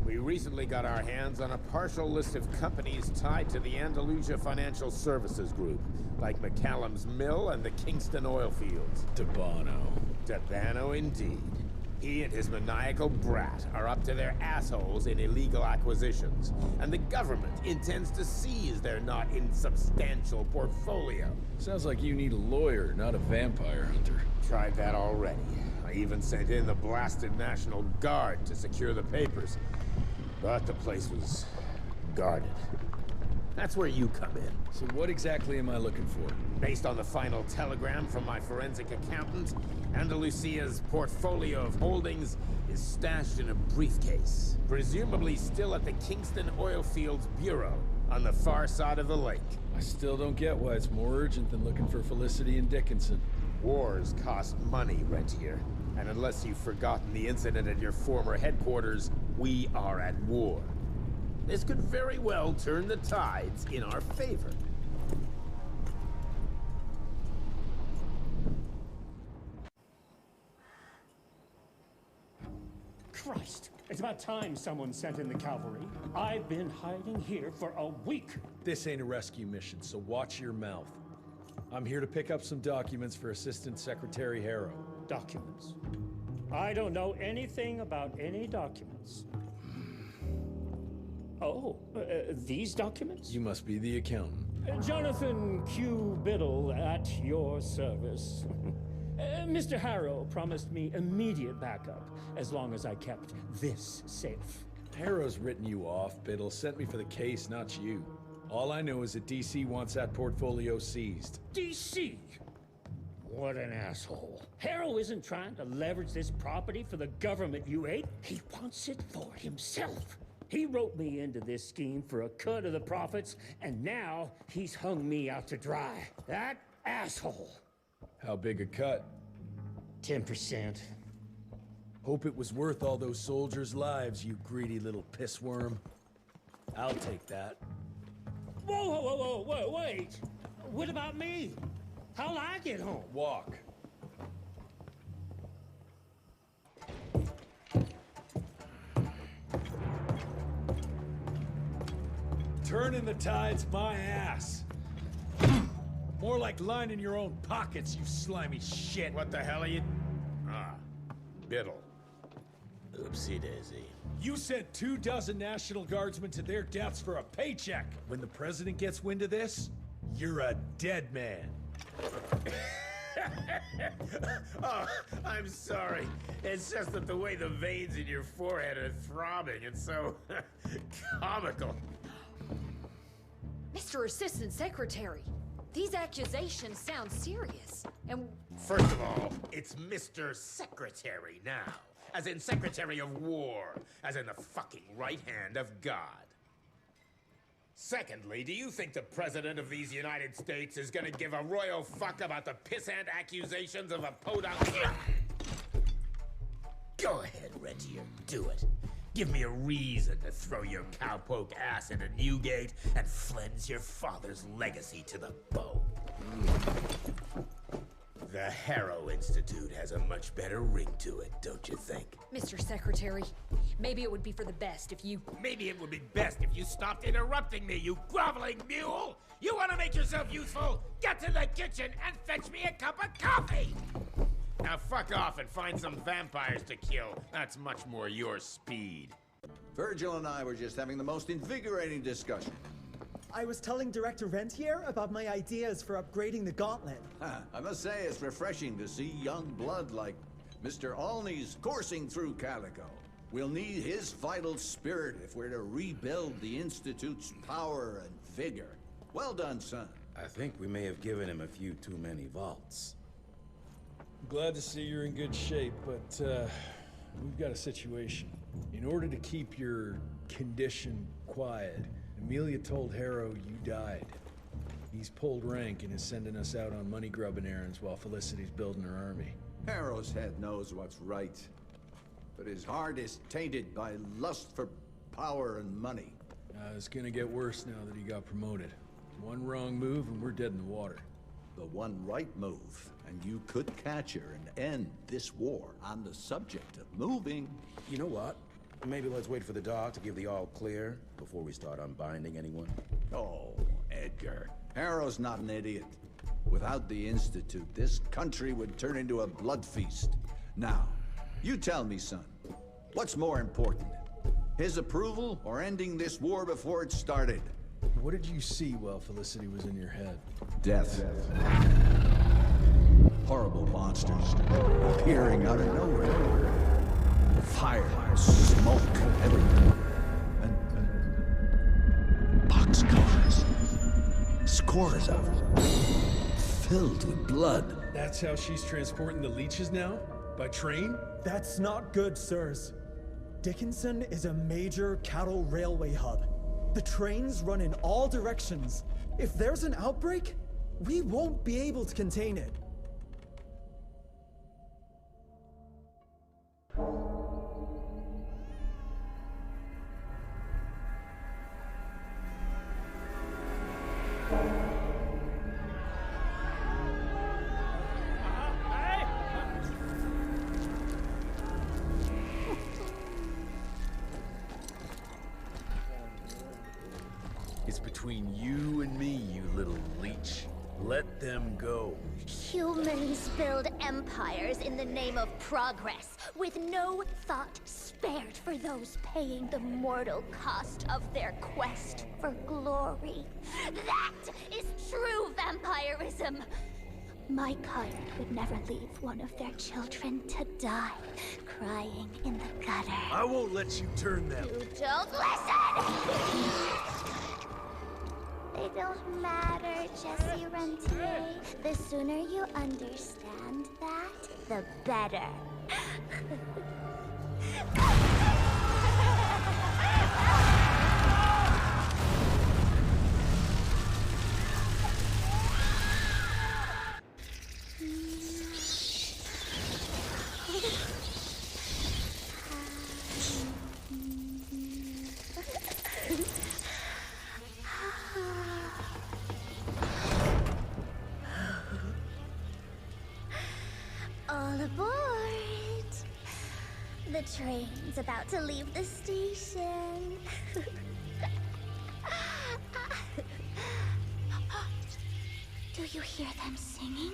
We recently got our hands on a partial list of companies tied to the Andalusia Financial Services Group, like McCallum's Mill and the Kingston oil fields. Debano. Debano indeed. He and his maniacal brat are up to their assholes in illegal acquisitions, and the government intends to seize their not insubstantial portfolio. Sounds like you need a lawyer, not a vampire hunter. Tried that already. I even sent in the blasted National Guard to secure the papers. But the place was guarded. That's where you come in. So what exactly am I looking for? Based on the final telegram from my forensic accountant, Andalusia's portfolio of holdings is stashed in a briefcase, presumably still at the Kingston Oilfields Bureau on the far side of the lake. I still don't get why it's more urgent than looking for Felicity and Dickinson. Wars cost money, Rentier. And unless you've forgotten the incident at your former headquarters, we are at war. This could very well turn the tides in our favor. Christ, it's about time someone sent in the cavalry. I've been hiding here for a week. This ain't a rescue mission, so watch your mouth. I'm here to pick up some documents for Assistant Secretary Harrow. Documents? I don't know anything about any documents. Oh, these documents? You must be the accountant. Jonathan Q. Biddle at your service. Mr. Harrow promised me immediate backup as long as I kept this safe. Harrow's written you off, Biddle. Sent me for the case, not you. All I know is that DC wants that portfolio seized. DC? What an asshole. Harrow isn't trying to leverage this property for the government you ate. He wants it for himself. He wrote me into this scheme for a cut of the profits, and now he's hung me out to dry. That asshole. How big a cut? 10%. Hope it was worth all those soldiers' lives, you greedy little pissworm. I'll take that. Whoa, wait. What about me? How'll I get home? Walk. Turning the tide's my ass. More like lining your own pockets, you slimy shit. What the hell are you... Ah, Biddle. Oopsie daisy. You sent 24 National Guardsmen to their deaths for a paycheck. When the president gets wind of this, you're a dead man. Oh, I'm sorry. It's just that the way the veins in your forehead are throbbing, it's so comical. Mr. Assistant Secretary, these accusations sound serious, and... First of all, it's Mr. Secretary now. As in Secretary of War. As in the fucking right hand of God. Secondly, do you think the President of these United States is gonna give a royal fuck about the pissant accusations of a podunk? Go ahead, Rentier, do it. Give me a reason to throw your cowpoke ass into Newgate and cleanse your father's legacy to the bone. The Harrow Institute has a much better ring to it, don't you think? Mr. Secretary, maybe it would be for the best if you... Maybe it would be best if you stopped interrupting me, you groveling mule! You want to make yourself useful? Get to the kitchen and fetch me a cup of coffee! Now fuck off and find some vampires to kill. That's much more your speed. Virgil and I were just having the most invigorating discussion. I was telling Director Rentier about my ideas for upgrading the gauntlet. I must say it's refreshing to see young blood like Mr. Alney's coursing through Calico. We'll need his vital spirit if we're to rebuild the Institute's power and vigor. Well done, son. I think we may have given him a few too many vaults. Glad to see you're in good shape, but we've got a situation. In order to keep your condition quiet, Amelia told Harrow you died. He's pulled rank and is sending us out on money-grubbing errands while Felicity's building her army. Harrow's head knows what's right, but his heart is tainted by lust for power and money. It's gonna get worse now that he got promoted. One wrong move and we're dead in the water. The one right move, and you could catch her and end this war. On the subject of moving... You know what? Maybe let's wait for the dog to give the all clear before we start unbinding anyone. Oh, Edgar. Harrow's not an idiot. Without the Institute, this country would turn into a blood feast. Now, you tell me, son, what's more important? His approval or ending this war before it started? What did you see while Felicity was in your head? Death. Horrible monsters appearing out of nowhere. Fire, smoke, everything. And boxcars. Scores of them. Filled with blood. That's how she's transporting the leeches now? By train? That's not good, sirs. Dickinson is a major cattle railway hub. The trains run in all directions. If there's an outbreak, we won't be able to contain it. It's between you and me, you little leech. Let them go. Humans build empires in the name of progress, with no thought spared for those paying the mortal cost of their quest for glory. That is true vampirism! My kind would never leave one of their children to die, crying in the gutter. I won't let you turn them. You don't listen! They don't matter, Jesse Rentier. The sooner you understand that, the better. All aboard! The train's about to leave the station. Do you hear them singing?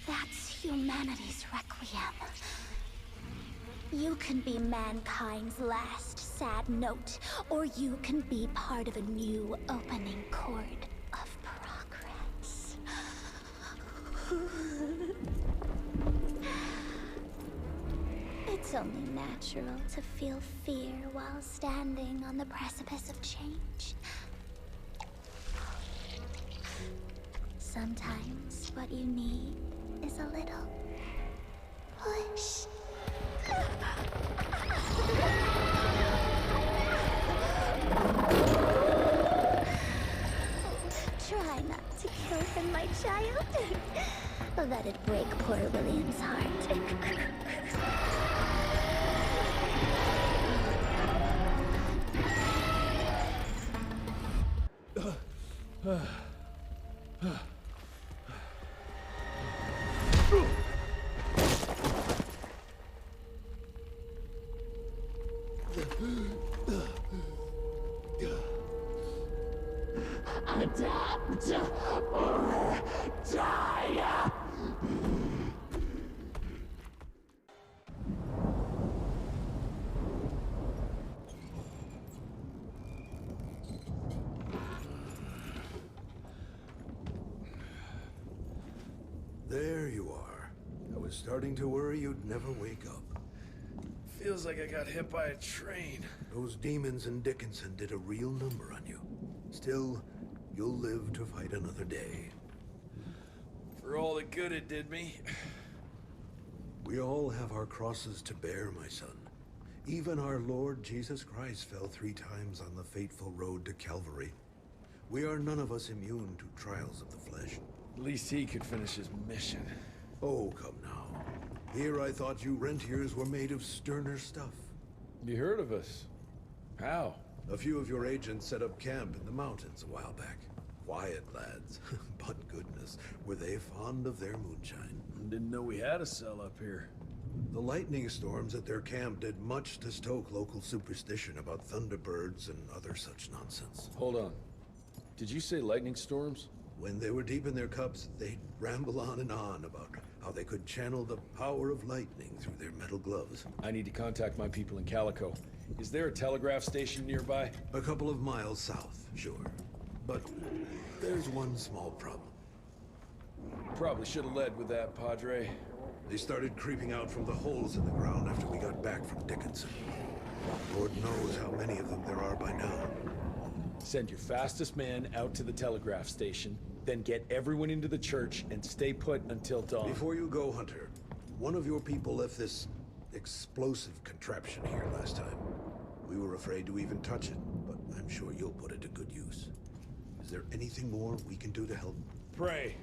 That's humanity's requiem. You can be mankind's last sad note, or you can be part of a new opening chord of progress. It's only natural to feel fear while standing on the precipice of change. Sometimes what you need is a little push. Try not to kill him, my child. Let it break poor William's heart. Adapt or die! There you are. I was starting to worry you'd never wake up. Feels like I got hit by a train. Those demons in Dickinson did a real number on you. Still, you'll live to fight another day. For all the good it did me. We all have our crosses to bear, my son. Even our Lord Jesus Christ fell 3 times on the fateful road to Calvary. We are none of us immune to trials of the flesh. At least he could finish his mission. Oh, come now. Here I thought you rentiers were made of sterner stuff. You heard of us? How? A few of your agents set up camp in the mountains a while back. Quiet lads, but goodness, were they fond of their moonshine. Didn't know we had a cell up here. The lightning storms at their camp did much to stoke local superstition about thunderbirds and other such nonsense. Hold on. Did you say lightning storms? When they were deep in their cups, they'd ramble on and on about how they could channel the power of lightning through their metal gloves. I need to contact my people in Calico. Is there a telegraph station nearby? A couple of miles south, sure. But there's one small problem. Probably should have led with that, Padre. They started creeping out from the holes in the ground after we got back from Dickinson. Lord knows how many of them there are by now. Send your fastest man out to the telegraph station, then get everyone into the church and stay put until dawn. Before you go, Hunter, one of your people left this explosive contraption here last time. We were afraid to even touch it, but I'm sure you'll put it to good use. Is there anything more we can do to help? Pray.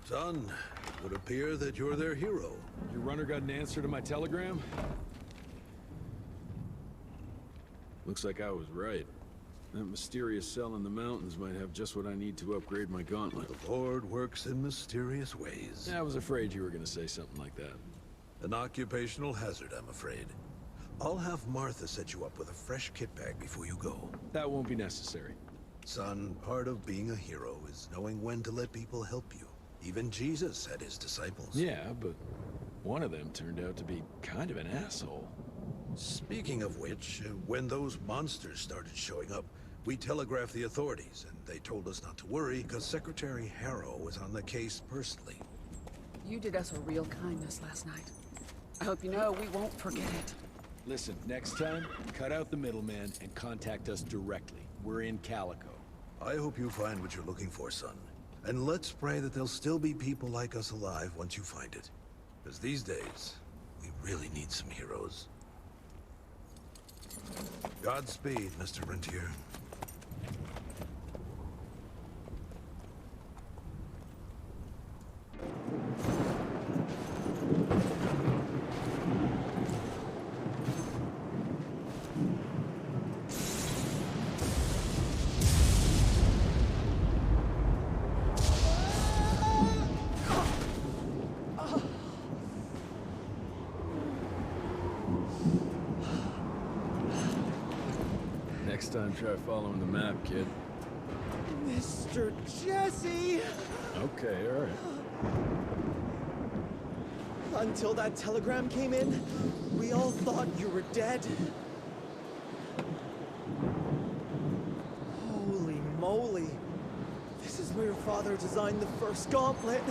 Son, it would appear that you're their hero. Your runner got an answer to my telegram? Looks like I was right. That mysterious cell in the mountains might have just what I need to upgrade my gauntlet. The Lord works in mysterious ways. I was afraid you were going to say something like that. An occupational hazard, I'm afraid. I'll have Martha set you up with a fresh kit bag before you go. That won't be necessary. Son, part of being a hero is knowing when to let people help you. Even Jesus had his disciples. Yeah, but one of them turned out to be kind of an asshole. Speaking of which, when those monsters started showing up, we telegraphed the authorities, and they told us not to worry because Secretary Harrow was on the case personally. You did us a real kindness last night. I hope you know we won't forget it. Listen, next time, cut out the middleman and contact us directly. We're in Calico. I hope you find what you're looking for, son. And let's pray that there'll still be people like us alive once you find it. Because these days, we really need some heroes. Godspeed, Mr. Rentier. Next time, try following the map, kid. Mr. Jesse! Okay, all right. Until that telegram came in, we all thought you were dead. Holy moly. This is where your father designed the first gauntlet.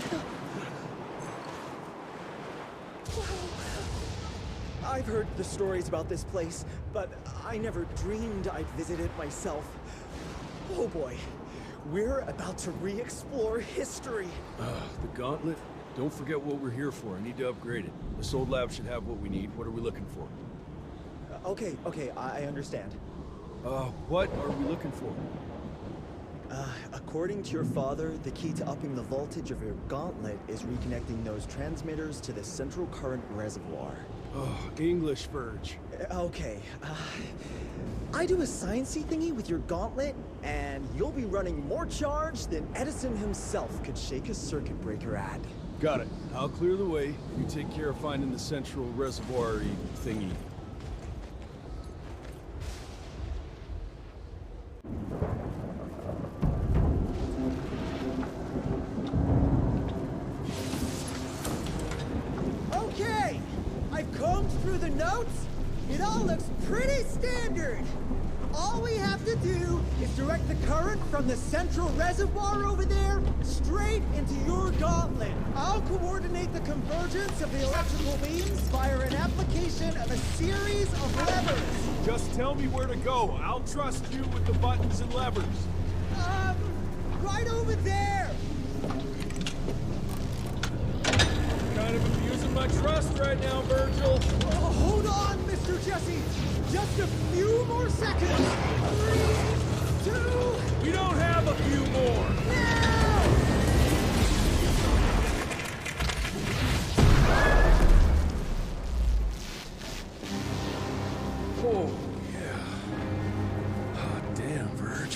I've heard the stories about this place, but I never dreamed I'd visit it myself. Oh boy, we're about to re-explore history. The gauntlet? Don't forget what we're here for. I need to upgrade it. This old lab should have what we need. What are we looking for? Okay, I understand. What are we looking for? According to your father, the key to upping the voltage of your gauntlet is reconnecting those transmitters to the central current reservoir. Oh, English Verge. Okay, I do a sciencey thingy with your gauntlet, and you'll be running more charge than Edison himself could shake a circuit breaker at. Got it. I'll clear the way. You take care of finding the central reservoir-y thingy. Okay! I've combed through the notes. It all looks pretty standard. All we have to do is direct the current from the central reservoir over there straight into your gauntlet. I'll coordinate the convergence of the electrical beams via an application of a series of levers. Just tell me where to go. I'll trust you with the buttons and levers. Right over there. kind of abusing my trust right now, Virgil. Oh, hold on, Mr. Jesse! Just a few more seconds! 3, 2... We don't have a few more! Oh, yeah. Hot damn, Virg.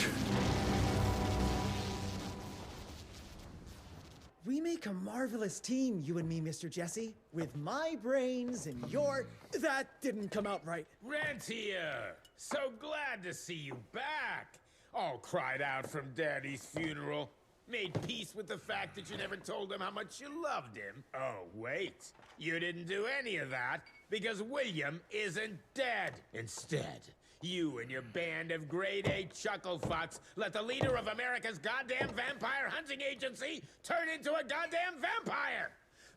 We make a marvelous team, you and me, Mr. Jesse. With my brains and your... That didn't come out right. Rentier! So glad to see you back! All cried out from Daddy's funeral. Made peace with the fact that you never told him how much you loved him. Oh, wait. You didn't do any of that because William isn't dead. Instead, you and your band of grade-A chucklefucks let the leader of America's goddamn vampire hunting agency turn into a goddamn vampire!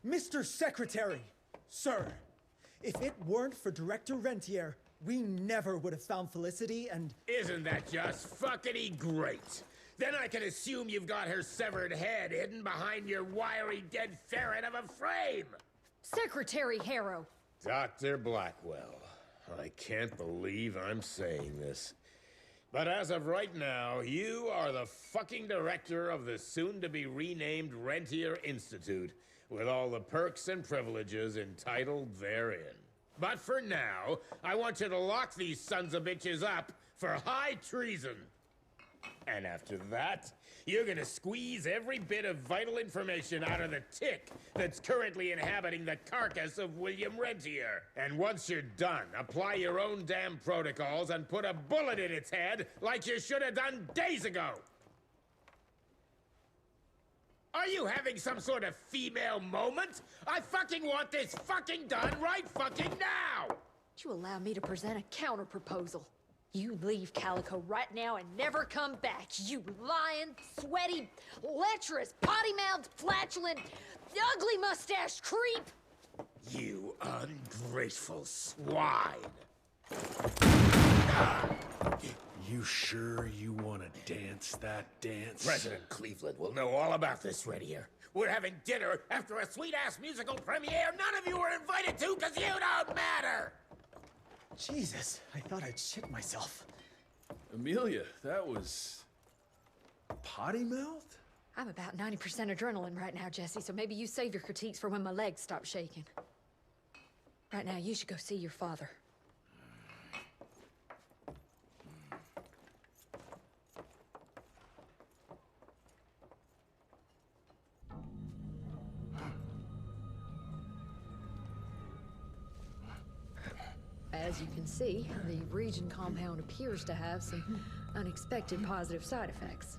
Mr. Secretary, sir, if it weren't for Director Rentier, we never would have found Felicity and... Isn't that just fuckity great? Then I can assume you've got her severed head hidden behind your wiry dead ferret of a frame! Secretary Harrow! Dr. Blackwell, I can't believe I'm saying this. But as of right now, you are the fucking director of the soon-to-be-renamed Rentier Institute, with all the perks and privileges entitled therein. But for now, I want you to lock these sons of bitches up for high treason. And after that, you're gonna squeeze every bit of vital information out of the tick that's currently inhabiting the carcass of William Rentier. And once you're done, apply your own damn protocols and put a bullet in its head like you should have done days ago. Are you having some sort of female moment? I fucking want this fucking done right fucking now! Would you allow me to present a counter-proposal? You leave Calico right now and never come back, you lying, sweaty, lecherous, potty-mouthed, flatulent, ugly mustached creep! You ungrateful swine! You sure you want to dance that dance? President Cleveland will know all about this right here. We're having dinner after a sweet-ass musical premiere none of you were invited to because you don't matter! Jesus, I thought I'd shit myself. Amelia, that was... potty-mouthed? I'm about 90% adrenaline right now, Jesse, so maybe you save your critiques for when my legs stop shaking. Right now, you should go see your father. As you can see, the region compound appears to have some unexpected positive side effects.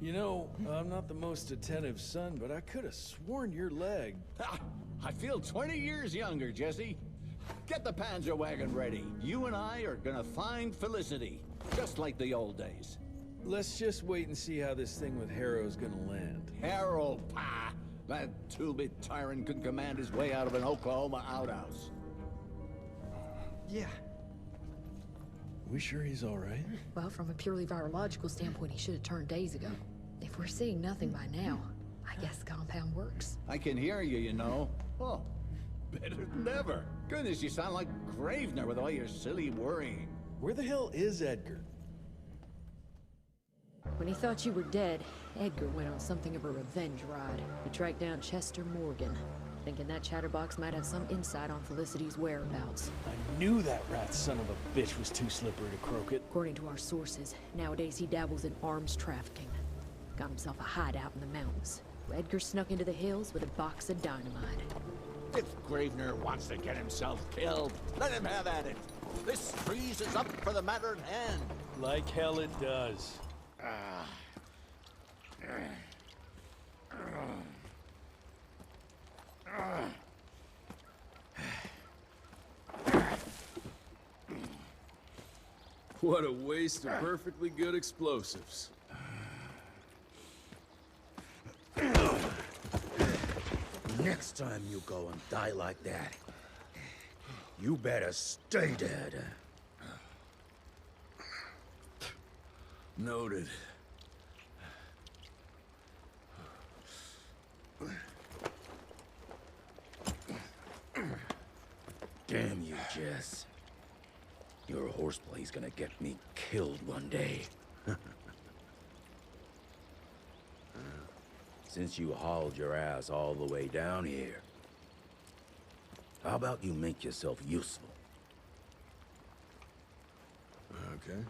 You know, I'm not the most attentive son, but I could have sworn your leg... I feel 20 years younger, Jesse. Get the Panzer wagon ready. You and I are gonna find Felicity, just like the old days. Let's just wait and see how this thing with Harrow's gonna land. Harrow, pa! That two-bit tyrant could command his way out of an Oklahoma outhouse. Yeah. We sure he's all right? Well, from a purely virological standpoint, he should have turned days ago. If we're seeing nothing by now, I guess the compound works. I can hear you, you know. Oh, better than ever. Goodness, you sound like Gravener with all your silly worrying. Where the hell is Edgar? When he thought you were dead, Edgar went on something of a revenge ride. He tracked down Chester Morgan, thinking that chatterbox might have some insight on Felicity's whereabouts. I knew that rat son of a bitch was too slippery to croak it. According to our sources, nowadays he dabbles in arms trafficking. Got himself a hideout in the mountains. Edgar snuck into the hills with a box of dynamite. If Gravener wants to get himself killed, let him have at it. This trees is up for the matter at hand. Like hell it does. What a waste of perfectly good explosives. Next time you go and die like that, you better stay dead. Noted. Damn you, Jess. Your horseplay's gonna get me killed one day. Since you hauled your ass all the way down here, how about you make yourself useful? Okay.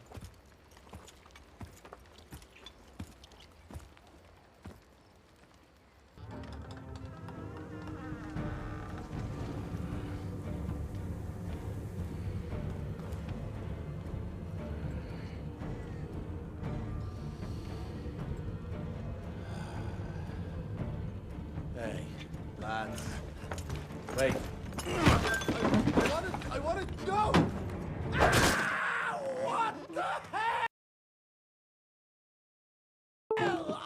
Hey, lads. Wait. I want to go! What the hell?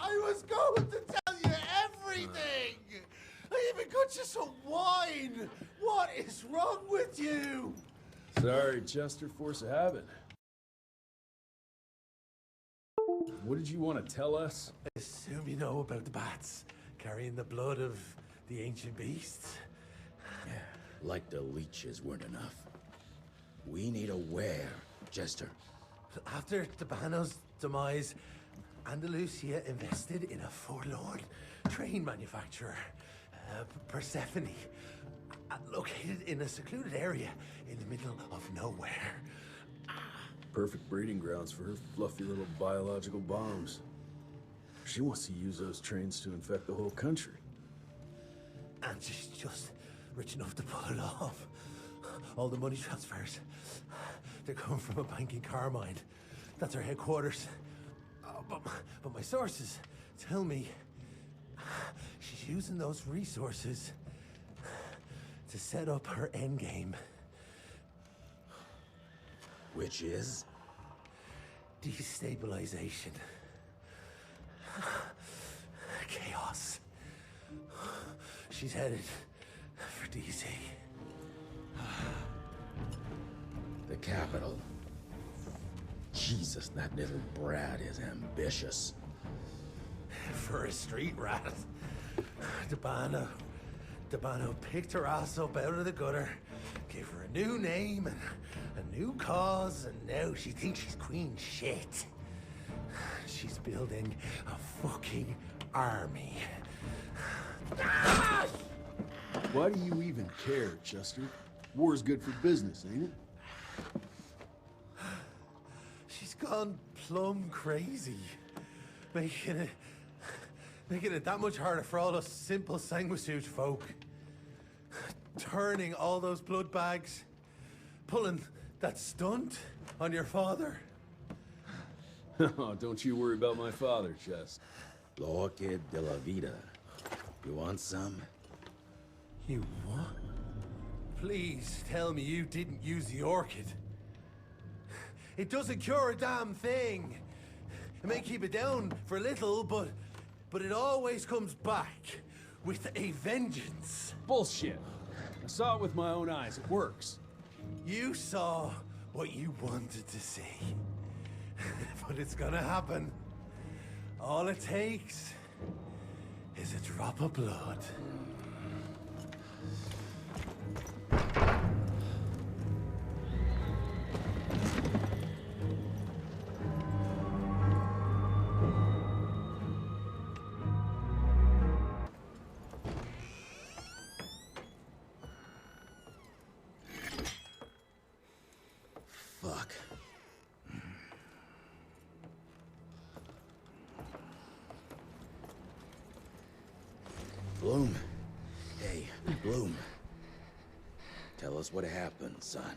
I was going to tell you everything! I even got you some wine! What is wrong with you? Sorry, Chester, force of habit. What did you want to tell us? I assume you know about the bats, carrying the blood of the ancient beasts. Yeah, like the leeches weren't enough. We need a where, Chester. After Tabano's demise, Andalusia invested in a forlorn train manufacturer, Persephone, located in a secluded area in the middle of nowhere. Perfect breeding grounds for her fluffy little biological bombs. She wants to use those trains to infect the whole country. And she's just rich enough to pull it off. All the money transfers, they're coming from a bank in Carmine. That's her headquarters. But my sources tell me she's using those resources to set up her endgame. Which is? Destabilization. Chaos. She's headed for DC. The capital. Jesus, that little brat is ambitious. For a street rat. Tabano picked her ass up out of the gutter, gave her a new name and a new cause, and now she thinks she's queen shit. She's building a fucking army. Why do you even care, Chester? War's good for business, ain't it? She's gone plumb crazy, making it that much harder for all us simple sanguisuge folk. Turning all those blood bags, pulling that stunt on your father. Oh, don't you worry about my father, Chest. L'orchid de la vida. You want some? You what? Please tell me you didn't use the orchid. It doesn't cure a damn thing. It may keep it down for a little, but it always comes back with a vengeance. Bullshit. I saw it with my own eyes. It works. You saw what you wanted to see. But it's gonna happen. All it takes is a drop of blood. Fuck. Bloom. Hey, Bloom. Tell us what happened, son.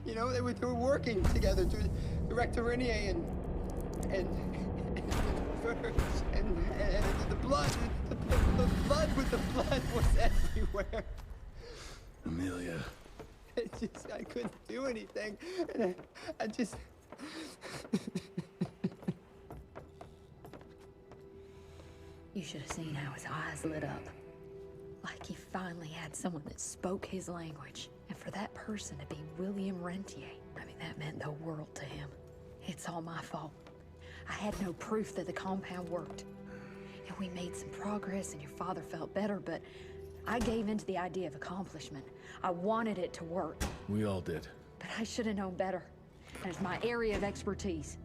You know, they were working together to direct Renier and the blood with the blood was everywhere. Amelia. I couldn't do anything. And I just... You should have seen how his eyes lit up. Like he finally had someone that spoke his language. And for that person to be William Rentier, I mean, that meant the world to him. It's all my fault. I had no proof that the compound worked. And we made some progress and your father felt better, but I gave in to the idea of accomplishment. I wanted it to work. We all did. But I should have known better. And it's my area of expertise.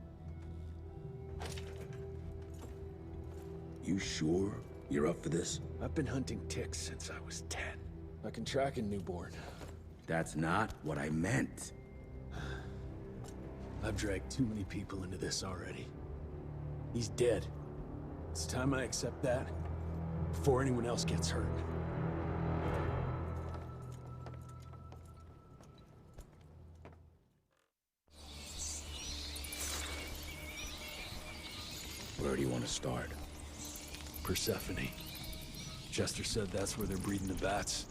You sure you're up for this? I've been hunting ticks since I was 10. I can track a newborn. That's not what I meant. I've dragged too many people into this already. He's dead. It's time I accept that before anyone else gets hurt. Where do you want to start? Persephone. Chester said that's where they're breeding the bats.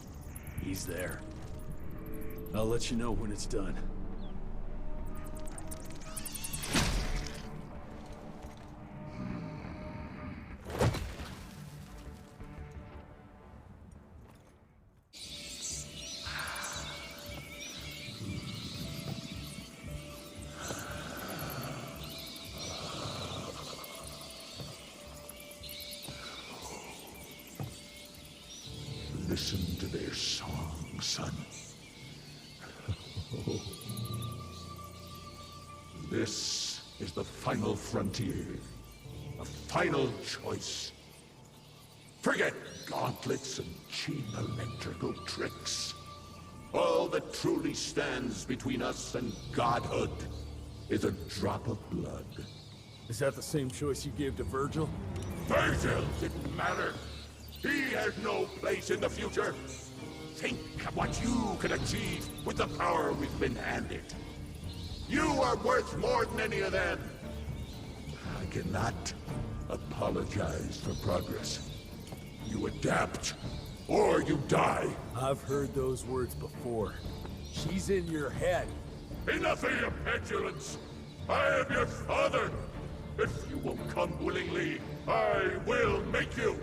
He's there. I'll let you know when it's done. Listen to their song, son. This is the final frontier. A final choice. Forget gauntlets and cheap electrical tricks. All that truly stands between us and godhood is a drop of blood. Is that the same choice you gave to Virgil? Virgil didn't matter. He has no place in the future. Think of what you can achieve with the power we've been handed. You are worth more than any of them. I cannot apologize for progress. You adapt, or you die. I've heard those words before. She's in your head. Enough of your petulance. I am your father. If you won't come willingly, I will make you.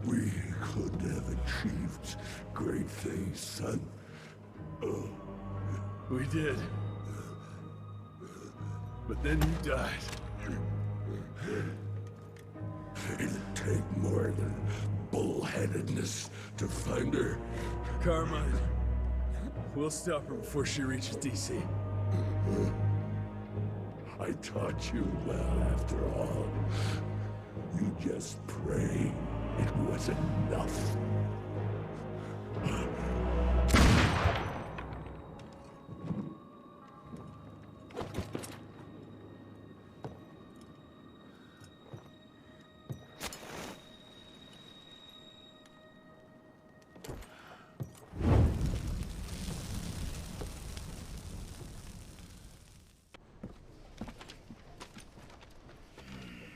We could have achieved great things, son. We did. But then you died. It'd take more than bullheadedness to find her. Carmine, we'll stop her before she reaches DC. I taught you well after all. You just pray it was enough.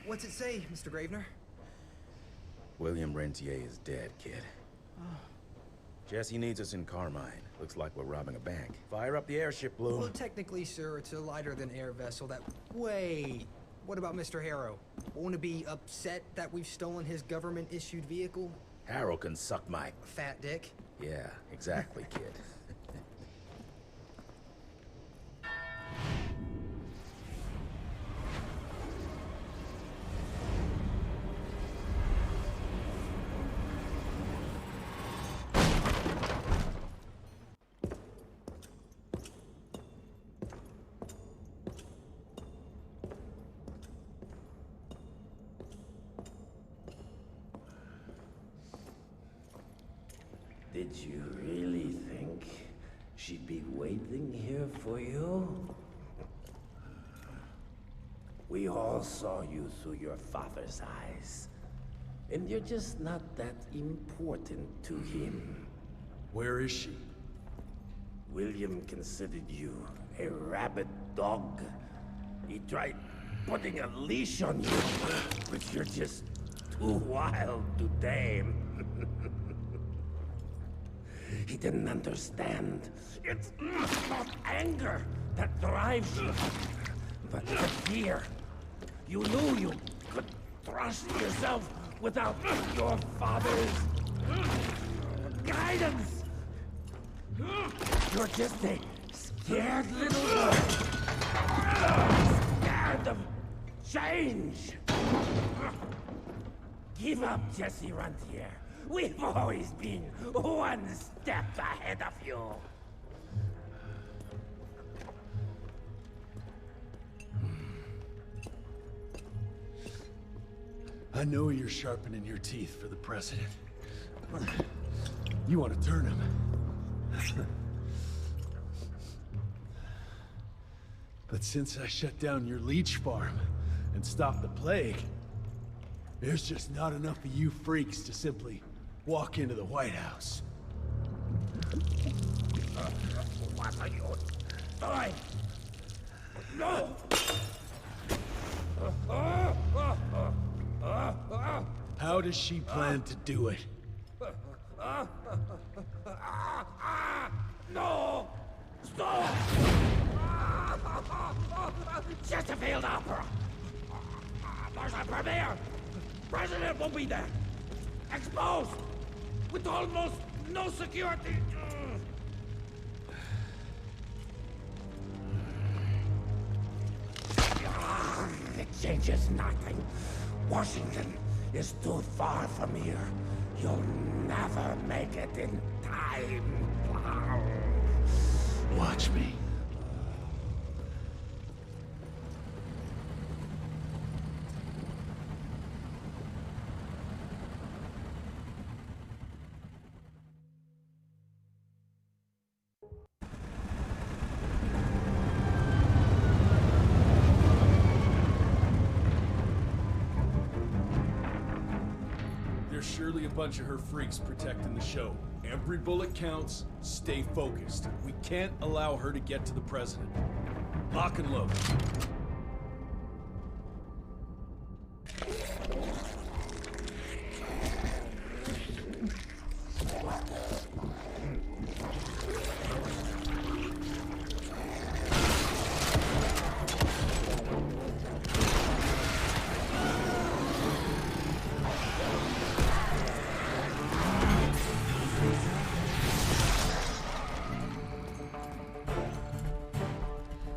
What's it say, Mr. Gravener? William Rentier is dead, kid. Jesse needs us in Carmine. Looks like we're robbing a bank. Fire up the airship, Bloom. Well, technically, sir, it's a lighter-than-air vessel that... Wait! What about Mr. Harrow? Won't it be upset that we've stolen his government-issued vehicle? Harrow can suck my... Fat dick? Yeah, exactly, kid. Did you really think she'd be waiting here for you? We all saw you through your father's eyes. And you're just not that important to him. Where is she? William considered you a rabid dog. He tried putting a leash on you, but you're just too wild to tame. He didn't understand. It's not anger that drives you, but the fear. You knew you could trust yourself without your father's guidance. You're just a scared little boy. Scared of change. Give up, Jesse Runtier. We've always been one step ahead of you. I know you're sharpening your teeth for the president. You want to turn him. But since I shut down your leech farm and stopped the plague, there's just not enough of you freaks to simply walk into the White House. What are you doing? No! How does she plan to do it? No! Stop! Just a failed opera! There's a premiere! President will be there! Exposed! With almost no security! It changes nothing. Washington is too far from here. You'll never make it in time. Watch me. There's surely a bunch of her freaks protecting the show. Every bullet counts. Stay focused. We can't allow her to get to the president. Lock and load.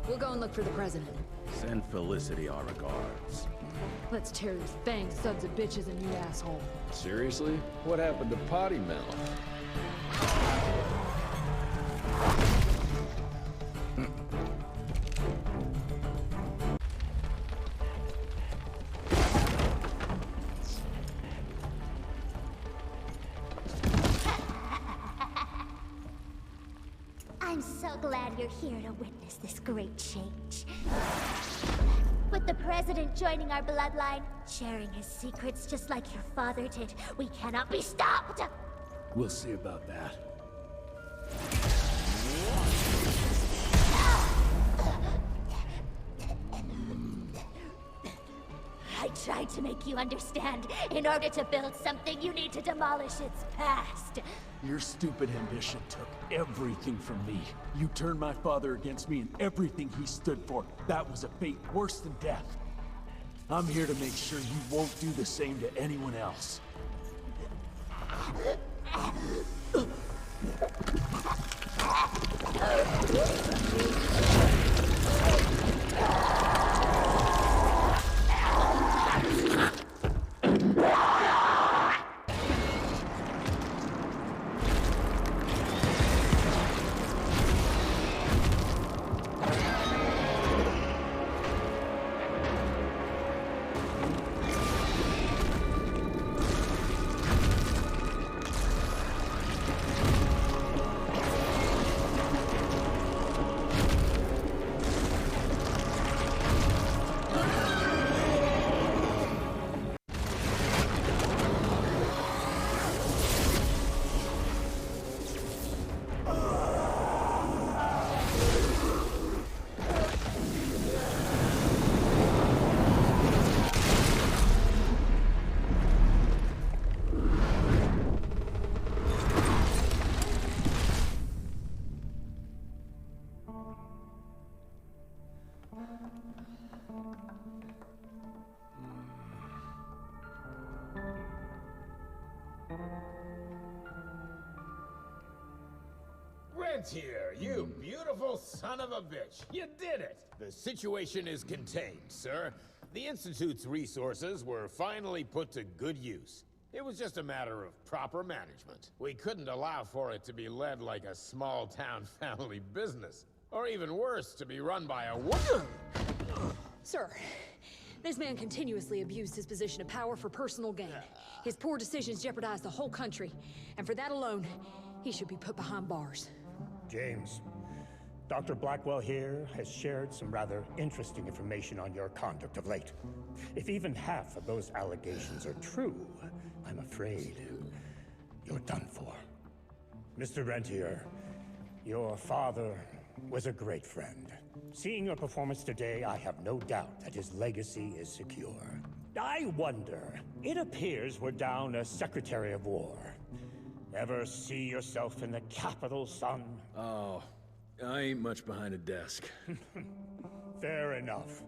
We'll go and look for the president. Send Felicity our regards. Let's tear these fanged sons of bitches a new asshole. Seriously? What happened to Potty Mouth? I'm so glad you're here to witness this great change. With the president joining our bloodline, sharing his secrets just like your father did, we cannot be stopped! We'll see about that. I tried to make you understand. In order to build something, you need to demolish its past. Your stupid ambition took everything from me. You turned my father against me and everything he stood for. That was a fate worse than death. I'm here to make sure you won't do the same to anyone else. Rentier, you beautiful son of a bitch. You did it. The situation is contained, sir. The Institute's resources were finally put to good use. It was just a matter of proper management. We couldn't allow for it to be led like a small-town family business. Or even worse, to be run by a woman. Sir, this man continuously abused his position of power for personal gain. His poor decisions jeopardized the whole country. And for that alone, he should be put behind bars. James, Dr. Blackwell here has shared some rather interesting information on your conduct of late. If even half of those allegations are true, I'm afraid you're done for. Mr. Rentier, your father was a great friend. Seeing your performance today, I have no doubt that his legacy is secure. I wonder, it appears we're down a Secretary of War. Ever see yourself in the capital, son? Oh, I ain't much behind a desk. Fair enough.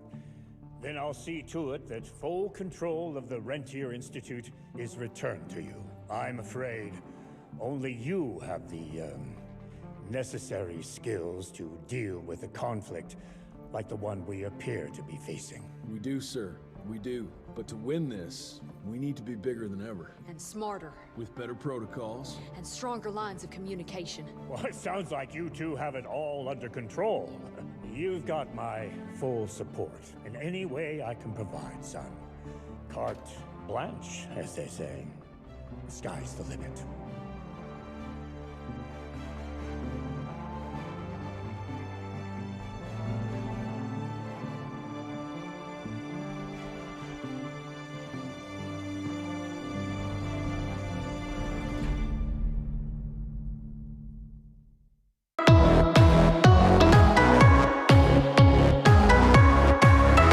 Then I'll see to it that full control of the Rentier Institute is returned to you. I'm afraid only you have the, necessary skills to deal with a conflict like the one we appear to be facing. We do, sir. We do. But to win this, we need to be bigger than ever. And smarter. With better protocols. And stronger lines of communication. Well, it sounds like you two have it all under control. You've got my full support in any way I can provide, son. Carte blanche, as they say. The sky's the limit.